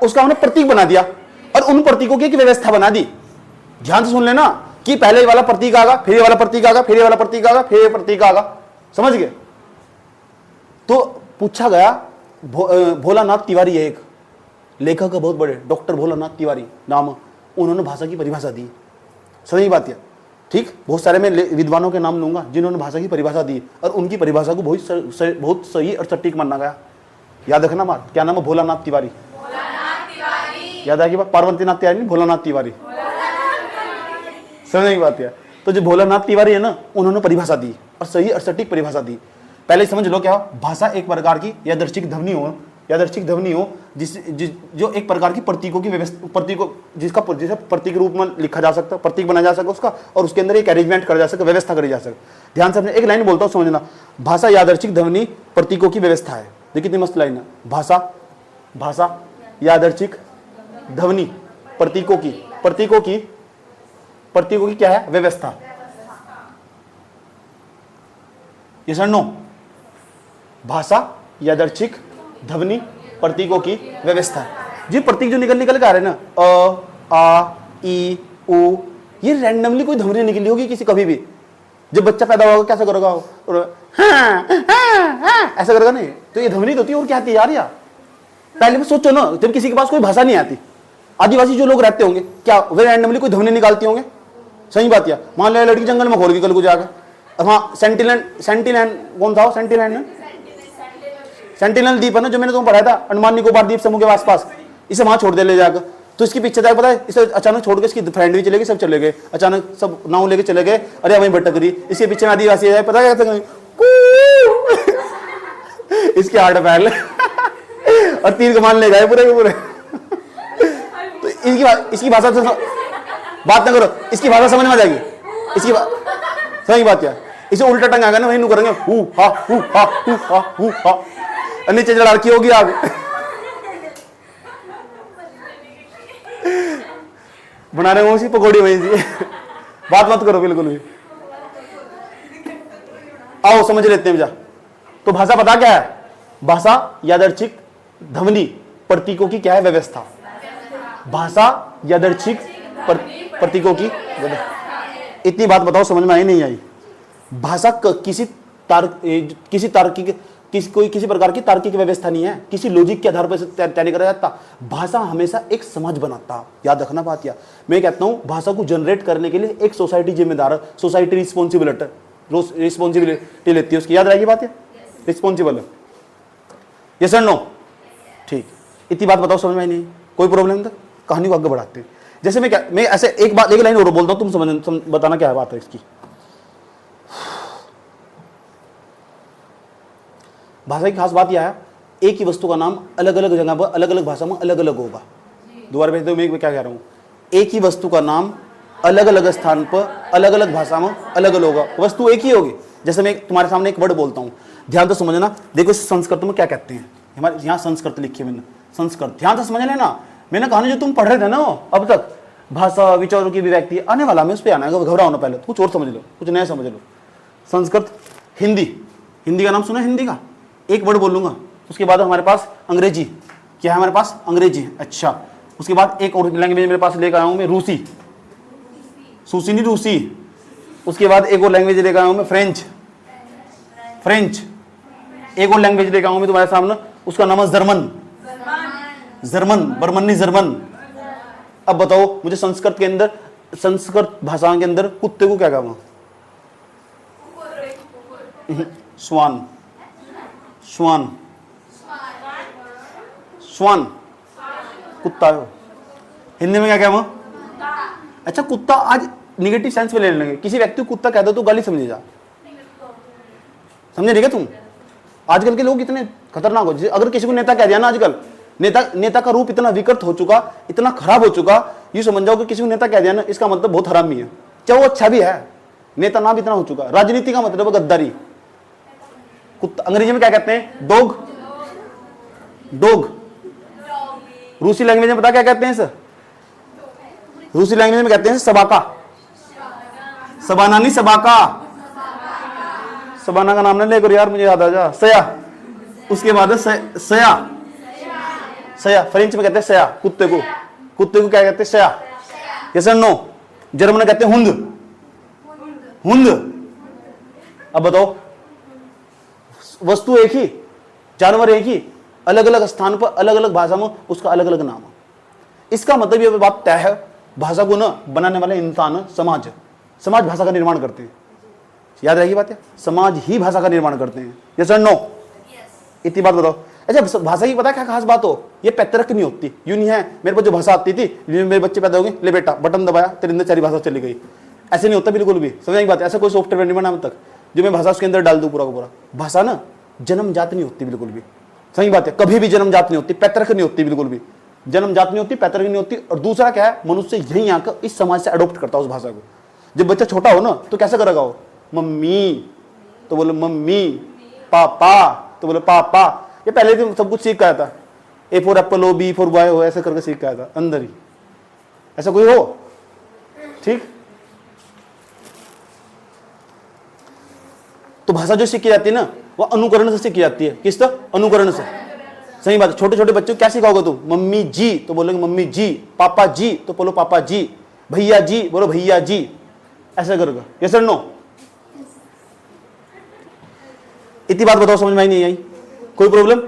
Speaker 1: उसका हमने प्रतीक बना दिया और उन प्रतीकों की एक व्यवस्था बना दी। ध्यान से सुन लेना कि पहले ये वाला प्रतीक आगा, फिर ये वाला प्रतीक आगा, फिर ये वाला प्रतीक आगा, फिर ये प्रतीक आगा, समझ गए? तो पूछा गया, भोलानाथ तिवारी है एक लेखक है, बहुत बड़े, डॉक्टर भोलानाथ तिवारी नाम, उन्होंने भाषा की परिभाषा दी। सही बात है, ठीक। बहुत सारे मैं विद्वानों के नाम लूंगा जिन्होंने भाषा की परिभाषा दी और उनकी परिभाषा को बहुत सही और सटीक माना गया। याद रखना बात, क्या नाम है? भोलानाथ तिवारी। याद आएगी बात? पार्वतीनाथ तिवारी नहीं, भोलानाथ तिवारी। समझने की बात है। तो जो भोलानाथ तिवारी है ना, उन्होंने परिभाषा दी और सही और सटीक परिभाषा दी। पहले समझ लो क्या हो, भाषा एक प्रकार की यादृच्छिक ध्वनि हो जो एक प्रकार की प्रतीकों की व्यवस्था, प्रतीकों जिसे प्रतीक रूप में लिखा जा सकता, प्रतीक बनाया जा सके उसका, और उसके अंदर एक अरेंजमेंट करा जा सके, व्यवस्था करी जा सके। ध्यान से अपने एक लाइन बोलता हूँ, समझना। भाषा यादृच्छिक ध्वनि प्रतीकों की व्यवस्था है। देखिए कितनी मस्त लाइन है। भाषा यादृच्छिक ध्वनि प्रतीकों की क्या है? व्यवस्था। यस और नो? भाषा, यादृच्छिक ध्वनि, प्रतीकों की व्यवस्था। जी प्रतीक जो निकल के आ रहे हैं ना, अ, आ, ई, उ, ये रैंडमली कोई ध्वनि निकली होगी किसी कभी भी। जब बच्चा पैदा होगा कैसा करेगा? हाँ, हाँ, हाँ, ऐसा करेगा नहीं, तो ये ध्वनि होती है। और क्या आती है यार? यार पहले भी सोचो ना, जब किसी के पास कोई भाषा नहीं आती, आदिवासी जो लोग रहते होंगे, क्या वे रैंडमली कोई ध्वनि निकालती होंगे? सही बात है। मान लिया लड़की जंगल में खोल गई कल को जाकर, हाँ सेंटिनल कौन था? सेंटिनल द्वीप है ना, जो मैंने तुमको पढ़ाया था, अंडमान निकोबार द्वीप समूह के आसपास, इसे वहां छोड़ दे ले जाकर। तो इसके पीछे जाकर पता है, इसे अचानक छोड़ के इसकी फ्रेंड भी चले गए, सब चले गए, अचानक सब नाव लेके चले गए। अरे वहीं भटक रही, इसके पीछे आदिवासी है, पता है कैसे? इसके हार्ट पैर और तीर कमान ले गए पूरे के पूरे। तो इसकी भाषा से बात ना करो, इसकी भाषा समझ में आ जाएगी। इसकी सही बात है। इसे उल्टा टंगा ना वही करेंगे, हु हा हु हा हु हा हु हा, नीचे चढ़ा रखी होगी आग। बना रहे हो पकौड़ी वहीं से। बात मत करो बिल्कुल भी। आओ समझ लेते हैं जा। तो भाषा पता क्या है? भाषा यादृच्छिक ध्वनि प्रतीकों की क्या है? व्यवस्था। भाषा यादृच्छिक प्रतीकों की व्यवस्था। इतनी बात बताओ, समझ में आई नहीं आई? भाषा किसी प्रकार की तार्किक व्यवस्था नहीं है, किसी लॉजिक के आधार पर तय नहीं करा जाता। भाषा हमेशा एक समाज बनाता है, याद रखना बात। या मैं कहता हूं भाषा को जनरेट करने के लिए एक सोसाइटी जिम्मेदार है, सोसाइटी रिस्पॉन्सिबिलिटी लेती है उसकी। याद रहेगी बात? है रिस्पॉन्सिबल है। यस और नो? ठीक, इतनी बात बताओ, समझ में नहीं? कोई प्रॉब्लम? तक कहानी को आगे बढ़ाते हैं। जैसे मैं ऐसे एक लाइन और बोलता हूं, तुम बताना क्या बात है इसकी। भाषा की खास बात यह है, एक ही वस्तु का नाम अलग अलग जगह पर अलग अलग भाषा में अलग अलग होगा। दोबारा भेज दो, मैं क्या कह रहा हूं? एक ही वस्तु का नाम अलग अलग स्थान पर अलग अलग भाषा में अलग अलग होगा, वस्तु एक ही होगी। जैसे मैं तुम्हारे सामने एक वर्ड बोलता हूं, ध्यान से समझना। देखो इस संस्कृत में क्या कहते हैं, हमारे यहाँ संस्कृत लिखी है मैंने, संस्कृत ध्यान से समझ लेना। मैंने कहानी जो तुम पढ़ रहे थे ना अब तक, भाषा विचारों की अभिव्यक्ति, आने वाला मैं उस पर आना है, घबराओ ना, पहले कुछ और समझ लो, कुछ नया समझ लो। संस्कृत, हिंदी का नाम सुना? हिंदी का एक वर्ड बोलूंगा, उसके बाद हमारे पास अंग्रेजी। क्या है हमारे पास? अंग्रेजी। अच्छा, उसके बाद एक और लैंग्वेज मेरे पास लेकर आया हूं मैं, रूसी। सूसी नहीं, रूसी। उसके बाद एक और लैंग्वेज लेकर आया हूं मैं, फ्रेंच। एक और लैंग्वेज लेकर आया हूं मैं तुम्हारे सामने, उसका नाम है जर्मन। बर्मनी जर्मन। अब बताओ मुझे संस्कृत के अंदर, संस्कृत भाषा के अंदर कुत्ते को क्या कहा? श्वान कुत्ता है। हिंदी में क्या कहा? अच्छा, कुत्ता आज निगेटिव सेंस में लेने लगे। किसी व्यक्ति को कुत्ता कह दो तो गाली समझे जा, समझे? ठीक है तुम? आजकल के लोग इतने खतरनाक हो, अगर किसी को नेता कह दिया ना, आजकल नेता का रूप इतना विकृत हो चुका, इतना खराब हो चुका, ये समझ जाओ कि किसी को नेता कह दिया ना, इसका मतलब बहुत हरामी है, चाहे वो अच्छा भी है। नेता नाम इतना हो चुका। राजनीति का मतलब है गद्दारी। कुत्ता अंग्रेजी में क्या कहते हैं? डॉग। रूसी लैंग्वेज में पता क्या कहते हैं सर? रूसी लैंग्वेज में कहते हैं सबाका। सबाना नहीं, सबाका। सबाना का नाम ना लेकर यार, मुझे याद आ जा, सया। उसके बाद सया। फ्रेंच में कहते हैं सया, कुत्ते को क्या कहते हैं? सया। यस और नो? जर्मन में कहते हैं हुंद। अब बताओ, वस्तु एक ही, जानवर एक ही, अलग अलग स्थान पर अलग अलग भाषा में उसका अलग अलग नाम है। इसका मतलब ये बात तय है, भाषा को ना बनाने वाले इंसान, समाज भाषा का निर्माण करते हैं। याद रहेगी बात है? समाज ही भाषा का निर्माण करते हैं। यस और नो? इतनी बात बताओ। अच्छा, भाषा की पता है क्या खास बात हो? ये पैतरक नहीं होती, यूं नहीं है मेरे को जो भाषा आती थी, मेरे बच्चे पैदा हो गए, ले बेटा बटन दबाया, तेरे अंदर सारी भाषा चली गई। ऐसे नहीं होता बिल्कुल भी, समझ बात? ऐसा कोई सॉफ्टवेयर नहीं बना अब तक जो मैं भाषा उसके अंदर डाल दूं पूरा का पूरा। भाषा ना जन्मजात नहीं होती बिल्कुल भी, सही बात है, कभी भी जन्मजात नहीं होती, पैतरक नहीं होती, बिल्कुल भी जन्मजात नहीं होती, पैतरक नहीं होती। और दूसरा क्या है, मनुष्य यही आकर इस समाज से अडॉप्ट करता है उस भाषा को। जब बच्चा छोटा हो ना तो कैसे करेगा वो? मम्मी तो बोले मम्मी, पापा तो बोले पापा। ये पहले दिन सब कुछ सीख गया था, ए फॉर एप्पल हो, बी फॉर बॉय हो, ऐसे करके सीख के आया था अंदर ही। ऐसा कोई हो? ठीक। तो भाषा जो सीखी जाती है ना वो अनुकरण से सीखी जाती है। किस तरह? अनुकरण से। सही बात है। छोटे छोटे बच्चों को क्या सिखाओगे तुम? मम्मी जी तो बोलोगे मम्मी जी, पापा जी तो बोलो पापा जी, भैया जी बोलो भैया जी, ऐसा करोगे। यस और नो? इतनी बात बताओ, समझ में आई नहीं आई? कोई प्रॉब्लम?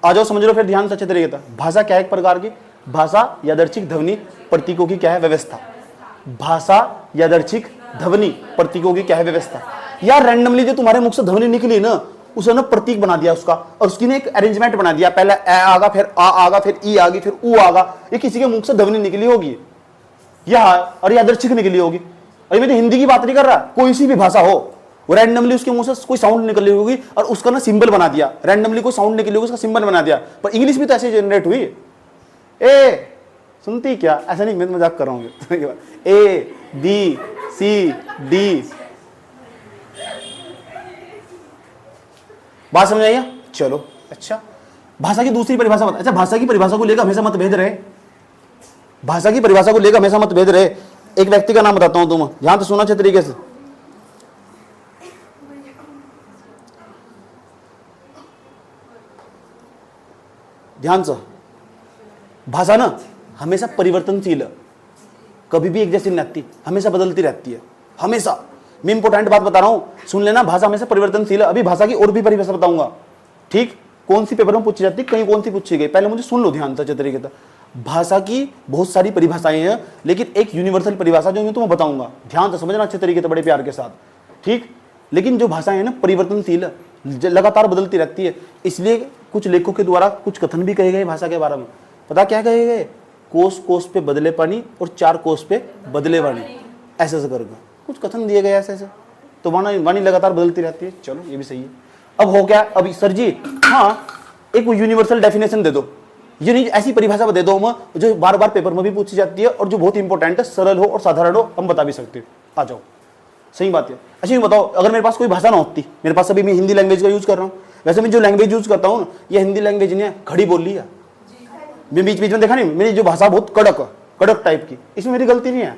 Speaker 1: आ जाओ, समझ लो फिर ध्यान से अच्छे तरीके से। भाषा क्या है? एक प्रकार की भाषा यादृच्छिक ध्वनि प्रतीकों की क्या है? व्यवस्था। भाषा यादृच्छिक ध्वनि प्रतीकों की क्या है? व्यवस्था। यार रैंडमली जो तुम्हारे मुख से ध्वनि निकली ना उसने प्रतीक बना दिया उसका, और उसकी ने एक अरेंजमेंट बना दिया। पहले ए आगा, फिर आ आगा, फिर ई आगी, फिर ऊ आगा। ये किसी के मुख से ध्वनि निकली होगी या और यादृच्छिक निकली होगी। अरे मैं तो हिंदी की बात नहीं कर रहा, कोई सी भी भाषा हो, वो रैंडमली उसके मुंह से कोई साउंड निकली होगी और उसका ना सिंबल बना दिया। रैंडमली कोई साउंड निकली होगी, उसका सिंबल बना दिया। पर इंग्लिश भी तो ऐसे जनरेट हुई। ए सुनती क्या? ऐसा नहीं, मैं मजाक कर रहा हूँ। A B C D. बात समझ आई? चलो अच्छा, भाषा की दूसरी परिभाषा बता। अच्छा, भाषा की परिभाषा को लेकर हमेशा मतभेद रहे। भाषा की परिभाषा को लेकर हमेशा मतभेद रहे। एक व्यक्ति का नाम बताता हूं, तुम ध्यान से सुना अच्छे तरीके से। ध्यान से। भाषा ना हमेशा परिवर्तनशील है, कभी भी एक जैसी नहीं रहती, हमेशा बदलती रहती है। हमेशा। मैं इंपॉर्टेंट बात बता रहा हूं, सुन लेना। भाषा हमेशा परिवर्तनशील है। अभी भाषा की और भी परिभाषा बताऊंगा। ठीक, कौन सी पेपर में पूछी जाती है, कहीं कौन सी पूछी गई, पहले मुझे सुन लो ध्यान से अच्छे तरीके से। भाषा की बहुत सारी परिभाषाएं हैं, लेकिन एक यूनिवर्सल परिभाषा जो मैं तुम्हें बताऊंगा, ध्यान से समझना अच्छे तरीके से, बड़े प्यार के साथ। ठीक, लेकिन जो भाषाएं हैं ना परिवर्तनशील है, लगातार बदलती रहती है। इसलिए कुछ लेखकों के द्वारा कुछ कथन भी कहे गए भाषा के बारे में। पता क्या कहे गए? कोस कोस पे बदले पानी और चार कोस पे बदले वाणी, ऐसे ऐसे करके कुछ कथन दिए गए ऐसे ऐसे। तो वाणी लगातार बदलती रहती है। चलो ये भी सही है। अब हो क्या? अभी सर जी हाँ एक यूनिवर्सल डेफिनेशन दे दो, ये नहीं ऐसी परिभाषा दे दो हम जो बार बार पेपर में भी पूछी जाती है और जो बहुत इंपॉर्टेंट है, सरल हो और साधारण हो, हम बता भी सकते हैं। आ जाओ, सही बात है। अच्छा ये बताओ, अगर मेरे पास कोई भाषा ना होती, मेरे पास अभी मैं हिंदी लैंग्वेज का यूज कर रहा हूँ, वैसे मैं जो लैंग्वेज यूज करता हूँ ये हिंदी लैंग्वेज नहीं है, खड़ी बोली है। मैं बीच बीच में देखा नहीं, मेरी जो भाषा बहुत कड़क टाइप की, इसमें मेरी गलती नहीं है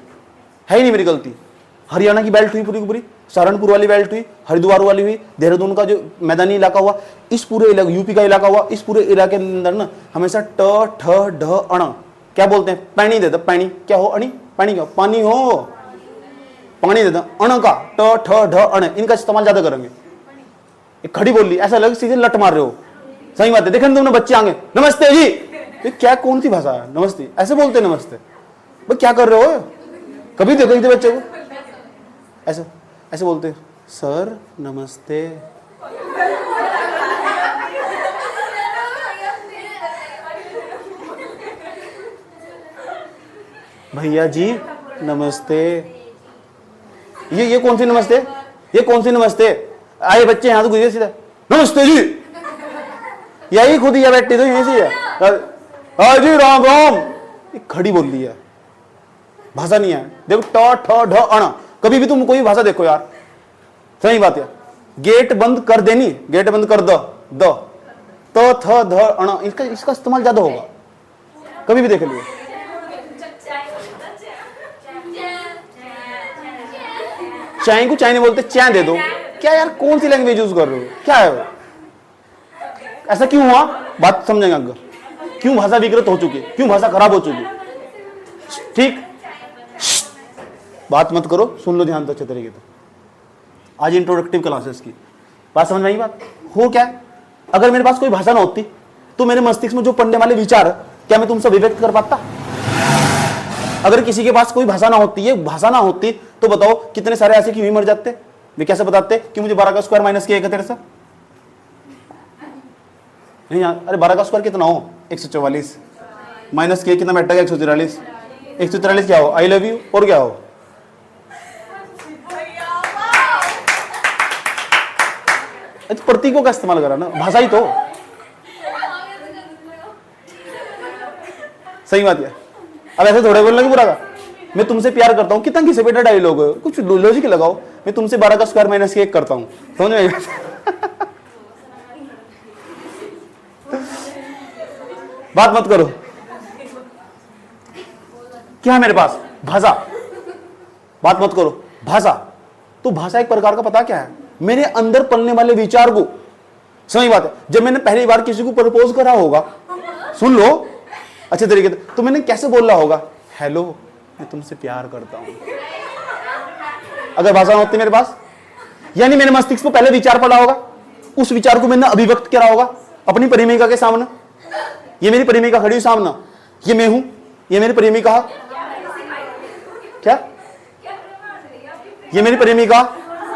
Speaker 1: ही नहीं मेरी गलती। हरियाणा की बेल्ट हुई पूरी की पूरी, सहारनपुर वाली बेल्ट हुई, हरिद्वार वाली हुई, देहरादून का जो मैदानी इलाका हुआ, इस पूरे इलाके, यूपी का इलाका हुआ, इस पूरे इलाके के अंदर ना हमेशा ट ठ ढ अण क्या बोलते हैं? पानी दे दो। पानी क्या हो? अणी। पानी क्या? पानी हो, पानी दे दो। अण का ट ठ ढ अण, इनका इस्तेमाल ज्यादा करेंगे। एक खड़ी बोली, ऐसा लग सीधे लट मार रहे हो। सही बात है। देखें तुमने बच्चे आगे नमस्ते जी, ये क्या कौन सी भाषा है? नमस्ते ऐसे बोलते हैं? नमस्ते भाई क्या कर रहे हो? कभी देखो इधर बच्चे को ऐसे ऐसे बोलते हैं, सर नमस्ते। भैया जी नमस्ते। ये कौन सी नमस्ते? ये कौन सी नमस्ते? आए बच्चे यहाँ तो गुजरे सीधा नमस्ते जी, यही खुद ही बैठी तो यहीं से है। हाँ जी राम राम। ये खड़ी बोल दी है, भाषा नहीं है। देखो ट ठ ढ अण, कभी भी तुम कोई भाषा देखो यार, सही बात है। गेट बंद कर देनी, गेट बंद कर दो, द तो थ ध अण, इसका इस्तेमाल ज्यादा होगा, कभी भी देख लियो। चाय को चाय नहीं बोलते, चाय दे दो। क्या यार कौन सी लैंग्वेज यूज कर रहे हो? क्या है वो? ऐसा क्यों हुआ? बात समझेंगे अगर क्यों भाषा विकृत हो चुकी है, क्यों भाषा खराब हो चुकी है। ठीक, बात मत करो, सुन लो ध्यान से अच्छे तरीके से। आज इंट्रोडक्टिव क्लासेस की बात समझ में आई? बात हो क्या? अगर मेरे पास कोई भाषा ना होती तो मेरे मस्तिष्क में जो पढ़ने वाले विचार क्या मैं तुमसे अभिव्यक्त कर पाता? अगर किसी के पास कोई भाषा ना होती, ये भाषा ना होती, तो बताओ कितने सारे ऐसे क्यों ही मर जाते। वे कैसे बताते कि मुझे 12 का स्क्वायर माइनस किया तेरे से? नहीं यार, अरे 12 का स्क्वायर कितना हो? 144 माइनस किया कितना बैठा? 143। 143 क्या हो? I love you. और क्या हो? प्रतीकों का इस्तेमाल करा ना, भाषा ही तो। सही बात है। अब ऐसे थोड़े बोलने की बुरा का, मैं तुमसे प्यार करता हूँ, कितना किसे बेटा डायलॉग है, कुछ लॉजिक लगाओ। मैं तुमसे 12 का स्क्वायर माइनस 1 करता हूँ, समझ में? बात मत करो। क्या है मेरे पास? भाषा। बात मत करो। भाषा। तो भाषा एक प्रकार का पता क्या है? मेरे अंदर पलने वाले विचार को, सही बात है। जब मैंने पहली बार किसी को प्रपोज करा होगा, सुन लो अच्छे तरीके से, तो मैंने कैसे बोला होगा? हेलो, मैं तुमसे प्यार करता हूं। अगर भाषा होती मेरे पास, यानी मैंने मस्तिष्क में पहले विचार पड़ा होगा, उस विचार को मैंने अभिव्यक्त करा होगा अपनी प्रेमिका के सामने। ये मेरी प्रेमिका खड़ी हुई सामने, ये मैं हूं, ये मेरी प्रेमिका। क्या? ये मेरी प्रेमिका,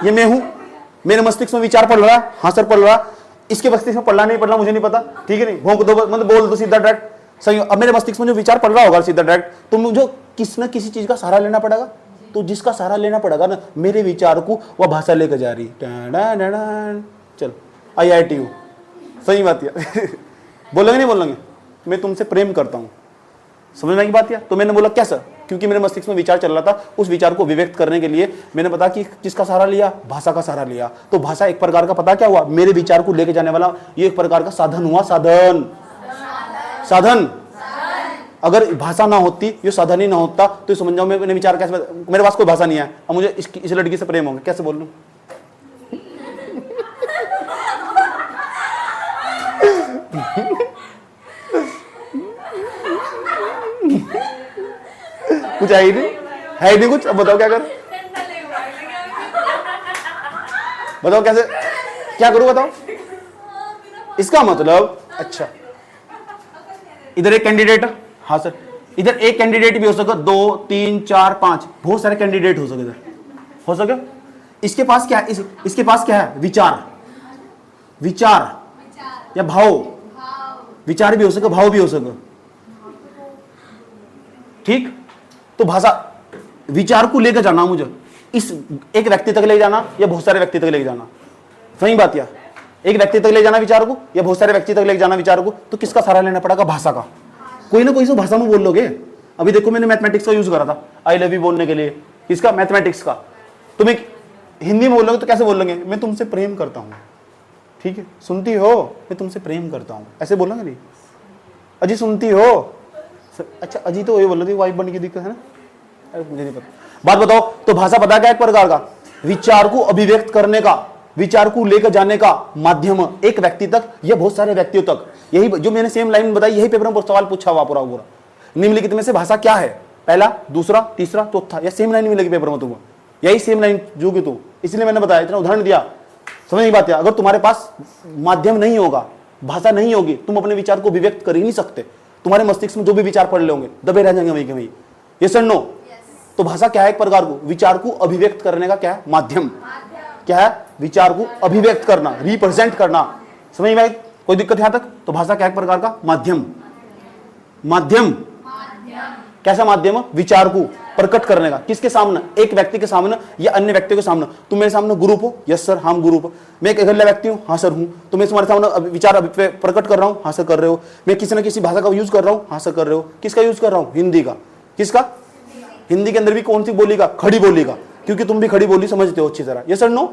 Speaker 1: ये मैं हूं। मेरे मस्तिष्क में विचार पड़ रहा है, हाँ सर पड़ रहा। इसके मस्तिष्क में पढ़ना नहीं पढ़ना मुझे नहीं पता, ठीक है नहीं, भोंक दो, मतलब बोल दो सीधा डायरेक्ट, सही। अब मेरे मस्तिष्क में जो विचार पड़ रहा होगा सीधा डायरेक्ट, तो मुझे किसी न किसी चीज का सहारा लेना पड़ेगा। तो जिसका सहारा लेना पड़ेगा ना, मेरे विचार को वह भाषा लेकर जा रही। चल IITU, सही बात है। बोलेंगे नहीं बोलेंगे? मैं तुमसे प्रेम करता हूं, समझ में की बात? तो मैंने बोला क्या सर? क्योंकि मेरे मस्तिष्क में विचार चल रहा था, उस विचार को अभिव्यक्त करने के लिए मैंने पता कि किसका सहारा लिया? भाषा का सहारा लिया। तो भाषा एक प्रकार का पता क्या हुआ? मेरे विचार को लेके जाने वाला ये एक प्रकार का साधन हुआ। साधन, साधन। अगर भाषा ना होती, ये साधन ही ना होता, तो समझ जाओ मैंने विचार कैसे, मेरे पास कोई भाषा नहीं है, अब मुझे इस लड़की से प्रेम होगा, कैसे बोल लूं? कुछ है ही नहीं, है ही नहीं कुछ। अब बताओ क्या करूं? बताओ कैसे, क्या करूं बताओ? इसका मतलब, अच्छा इधर एक कैंडिडेट, हाँ सर, इधर एक कैंडिडेट भी हो सके, 2 3 4 5, बहुत सारे कैंडिडेट हो सके, इधर हो सके। इसके पास क्या है? इसके पास क्या है? विचार। विचार या भाव, विचार भी हो सके, भाव भी हो सके, ठीक। तो भाषा, विचार को लेकर जाना मुझे, इस एक व्यक्ति तक ले जाना या बहुत सारे व्यक्ति तक ले जाना, सही बात। या एक व्यक्ति तक ले जाना विचार को या बहुत सारे व्यक्ति तक ले जाना विचार को, तो किसका सहारा लेना पड़ेगा? भाषा का। कोई ना कोई से भाषा में बोल लोगे। अभी देखो मैंने मैथमेटिक्स का यूज करा था आई लव यू बोलने के लिए, इसका मैथमेटिक्स का। तुम एक हिंदी में बोलोगे तो कैसे बोलोगे? मैं तुमसे प्रेम करता हूँ, ठीक है, सुनती हो, मैं तुमसे प्रेम करता हूँ, ऐसे बोलोगे नहीं? अजी सुनती हो? अच्छा अजी तो वही बोल रही थी, वाइफ बनने की दिक्कत है ना, मुझे नहीं पता। बात बताओ, तो भाषा पता क्या? एक प्रकार का विचार को अभिव्यक्त करने का, विचार को लेकर जाने का माध्यम, एक व्यक्ति तक या बहुत सारे व्यक्तियों तक। यही जो मैंने सेम लाइन बताई, यही पेपर में सवाल पूछा हुआ पूरा पूरा। निम्नलिखित में से भाषा क्या है? पहला, दूसरा, तीसरा, चौथा, या सेम लाइन मिलेगी पेपर में तुमको, यही सेम लाइन जो कि तू, इसलिए मैंने बताया, इतना उदाहरण दिया, समझ नहीं बात है। अगर तुम्हारे पास माध्यम नहीं होगा, भाषा नहीं होगी, तुम अपने विचार को अभिव्यक्त कर ही नहीं सकते। तुम्हारे मस्तिष्क में जो भी विचार पड़ होंगे दबे रह जाएंगे वहीं के वहीं। ये सर नो। तो भाषा क्या है? एक प्रकार को विचार को अभिव्यक्त करने का क्या है? माध्यम। क्या है? विचार को अभिव्यक्त करना, रिप्रेजेंट करना, समझ में? कोई दिक्कत यहां तक? तो भाषा क्या है? एक प्रकार का माध्यम। माध्यम कैसा माध्यम? विचार को प्रकट करने का। किसके सामने? एक व्यक्ति के सामने या अन्य व्यक्तियों के सामने। तुम मेरे सामने ग्रुप हो, यस सर, हम ग्रुप। मैं एक अकेला व्यक्ति हूँ, हाँ सर हूँ। तो मैं तुम्हारे सामने विचार प्रकट कर रहा हूँ, हाँ सर कर रहे हो। मैं किसी न किसी भाषा का यूज कर रहा हूँ, हाँ सर कर रहे हो। किसका यूज कर रहा हूँ? हिंदी का। किसका? हिंदी के अंदर भी कौन सी बोली का? खड़ी बोली का, क्योंकि तुम भी खड़ी बोली समझते हो अच्छी तरह। Yes sir no?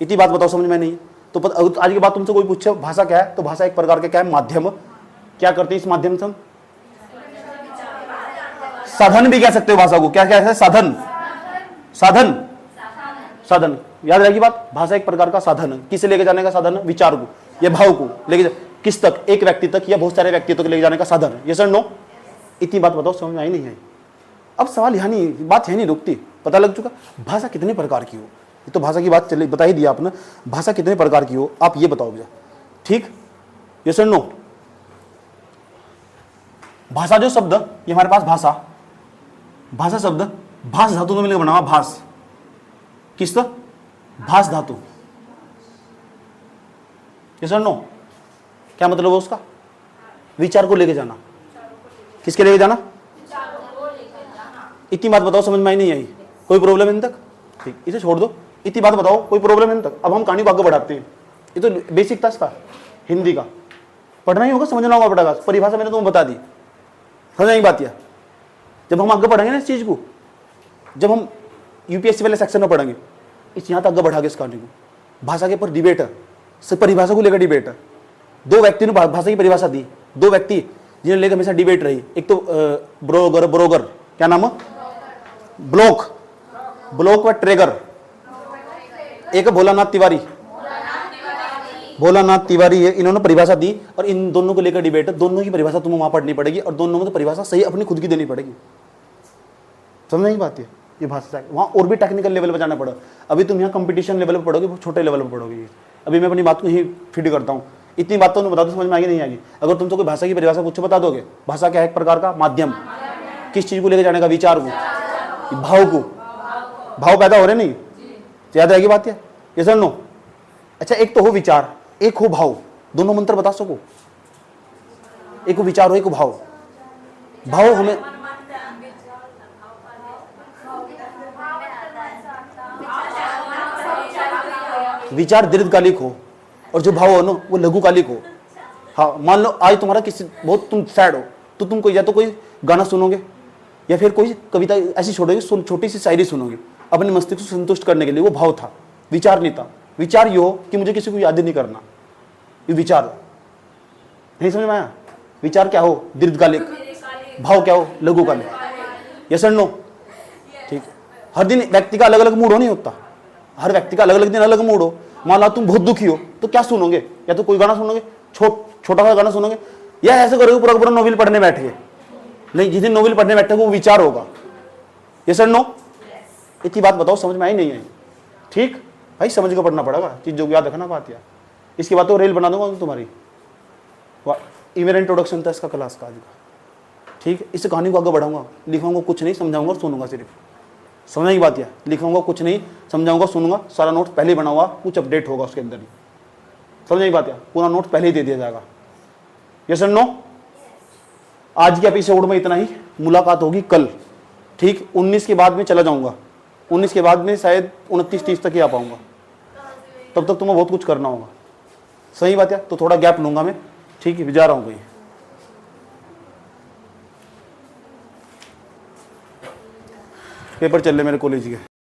Speaker 1: इतनी बात बताओ, समझ में नहीं? तो आज की बात तुमसे कोई पूछे भाषा क्या है, तो भाषा एक प्रकार का क्या है? माध्यम। क्या करते हैं इस माध्यम से हम? साधन भी कह सकते हो भाषा को। क्या क्या है? साधन। साधन, साधन। याद रहेगी बात, भाषा एक प्रकार का साधन है। किसे लेके जाने का साधन है? विचार को या भाव को लेके किस तक? एक व्यक्ति तक या बहुत सारे व्यक्ति तक लेके जाने का साधन है। यस और नो? इतनी बात बताओ, समझ में आई नहीं आई? अब सवाल यहाँ नहीं, बात यहीं नहीं रुकती। पता लग चुका भाषा कितने प्रकार की हो। ये तो भाषा की बात चली, बता ही दिया आपने। भाषा कितने प्रकार की हो आप ये बताओ मुझे, ठीक? यस और नो? भाषा जो शब्द ये हमारे पास भाषा, भाषा शब्द भास धातु में मिलकर बना हुआ। भास किसका? भास धातु। यस और नो? क्या मतलब है उसका? विचार को लेके जाना। किसके लेके जाना? इतनी बात बताओ, समझ में आई नहीं आई? कोई प्रॉब्लम इन तक? ठीक, इसे छोड़ दो। इतनी बात बताओ, कोई प्रॉब्लम इन तक? अब हम कहानी को आगे बढ़ाते हैं। ये तो बेसिक था इसका, हिंदी का पढ़ना ही होगा, समझना होगा पड़ेगा। परिभाषा मैंने तुम्हें बता दी, समझ आई बात? जब हम आगे बढ़ेंगे ना इस चीज को, जब हम यूपीएससी वाले सेक्शन में पढ़ेंगे, इस यहाँ तक आगे बढ़ा के इस कहानी को। भाषा के ऊपर डिबेट है, परिभाषा को लेकर डिबेट है। दो व्यक्ति ने भाषा की परिभाषा दी, दो व्यक्ति जिन्हें लेकर हमेशा डिबेट रही। एक तो ब्रोगर क्या नाम है, ब्लॉक व ट्रेगर, एक है भोलानाथ तिवारी है, इन्होंने परिभाषा दी और इन दोनों को लेकर डिबेट है। दोनों की परिभाषा तुम्हें वहां पढ़नी पड़ेगी और दोनों में तो परिभाषा सही अपनी खुद की देनी पड़ेगी। समझ नहीं बात है, ये भाषा है। वहाँ और भी टेक्निकल लेवल पर जाना पड़ा। अभी तुम यहाँ कंपटीशन लेवल पर पढ़ोगे, वो छोटे लेवल पर पढ़ोगे। अभी मैं अपनी बात को यही फिट करता हूँ। इतनी बात तो बता दो, समझ में आएगी नहीं आएगी। अगर तुम तो कोई भाषा की परिभाषा पूछो बता दोगे। भाषा क्या है, एक प्रकार का माध्यम, किस चीज को लेकर जाने का, विचार को, भाव को, भाव पैदा हो रहे नहीं, याद रहेगी बात है, ये सर नो। अच्छा, एक तो हो विचार, एक हो भाव, दोनों मंत्र बता सको। एक हो विचार हो, एक हो भाव। भाव हमें विचार दीर्घकालिक हो और जो भाव हो ना वो लघुकालिक हो। हाँ, मान लो आज तुम्हारा किसी बहुत तुम सैड हो तो तुम कोई या तो कोई गाना सुनोगे या फिर कोई कविता ऐसी छोटी सी शायरी सुनोगे अपने मस्तिष्क को संतुष्ट करने के लिए। वो भाव था, विचार नहीं था। विचार ये हो कि मुझे किसी को याद नहीं करना, ये विचार हो। नहीं समझ में आया? विचार क्या हो, दीर्घकालिक, भाव क्या हो, लघुकालिक। यस और नो? ठीक। हर दिन व्यक्ति का अलग अलग मूड हो, नहीं होता। हर व्यक्ति का अलग अलग दिन अलग मूड हो। मान लो तुम बहुत दुखी हो तो क्या सुनोगे, या तो कोई गाना सुनोगे, छोटा सा गाना सुनोगे, या ऐसे करोगे पूरा पूरा नोवेल पढ़ने बैठ गए। नहीं, जिस दिन नोवेल पढ़ने बैठे वो विचार होगा। यस और नो? इतनी बात बताओ, समझ में आई नहीं आई? ठीक भाई, समझ के पढ़ना पड़ेगा, चीज जो याद रखना बात यार। इसके बाद तो रेल बना दूंगा तुम्हारी। ये मेरा इंट्रोडक्शन था इसका क्लास का आज का। ठीक, इस कहानी को आगे बढ़ाऊंगा, लिखूंगा कुछ नहीं, समझाऊंगा और सुनूंगा सिर्फ। समझ की बात है, लिखूंगा कुछ नहीं, समझाऊंगा, सुनूंगा। सारा नोट पहले ही बना हुआ, कुछ अपडेट होगा उसके अंदर ही। समझ की बात है, पूरा नोट पहले ही दे दिया जाएगा। यस और नो? आज के एपिसोड में इतना ही। मुलाकात होगी कल। ठीक, 19 के बाद में चला जाऊंगा। 19 के बाद में शायद 29-30 तक ही आ पाऊंगा। तब तक तुम्हें बहुत कुछ करना होगा। सही बात है, तो थोड़ा गैप लूंगा मैं। ठीक है, जा रहा हूँ कहीं। पेपर चल रहे मेरे कॉलेज के।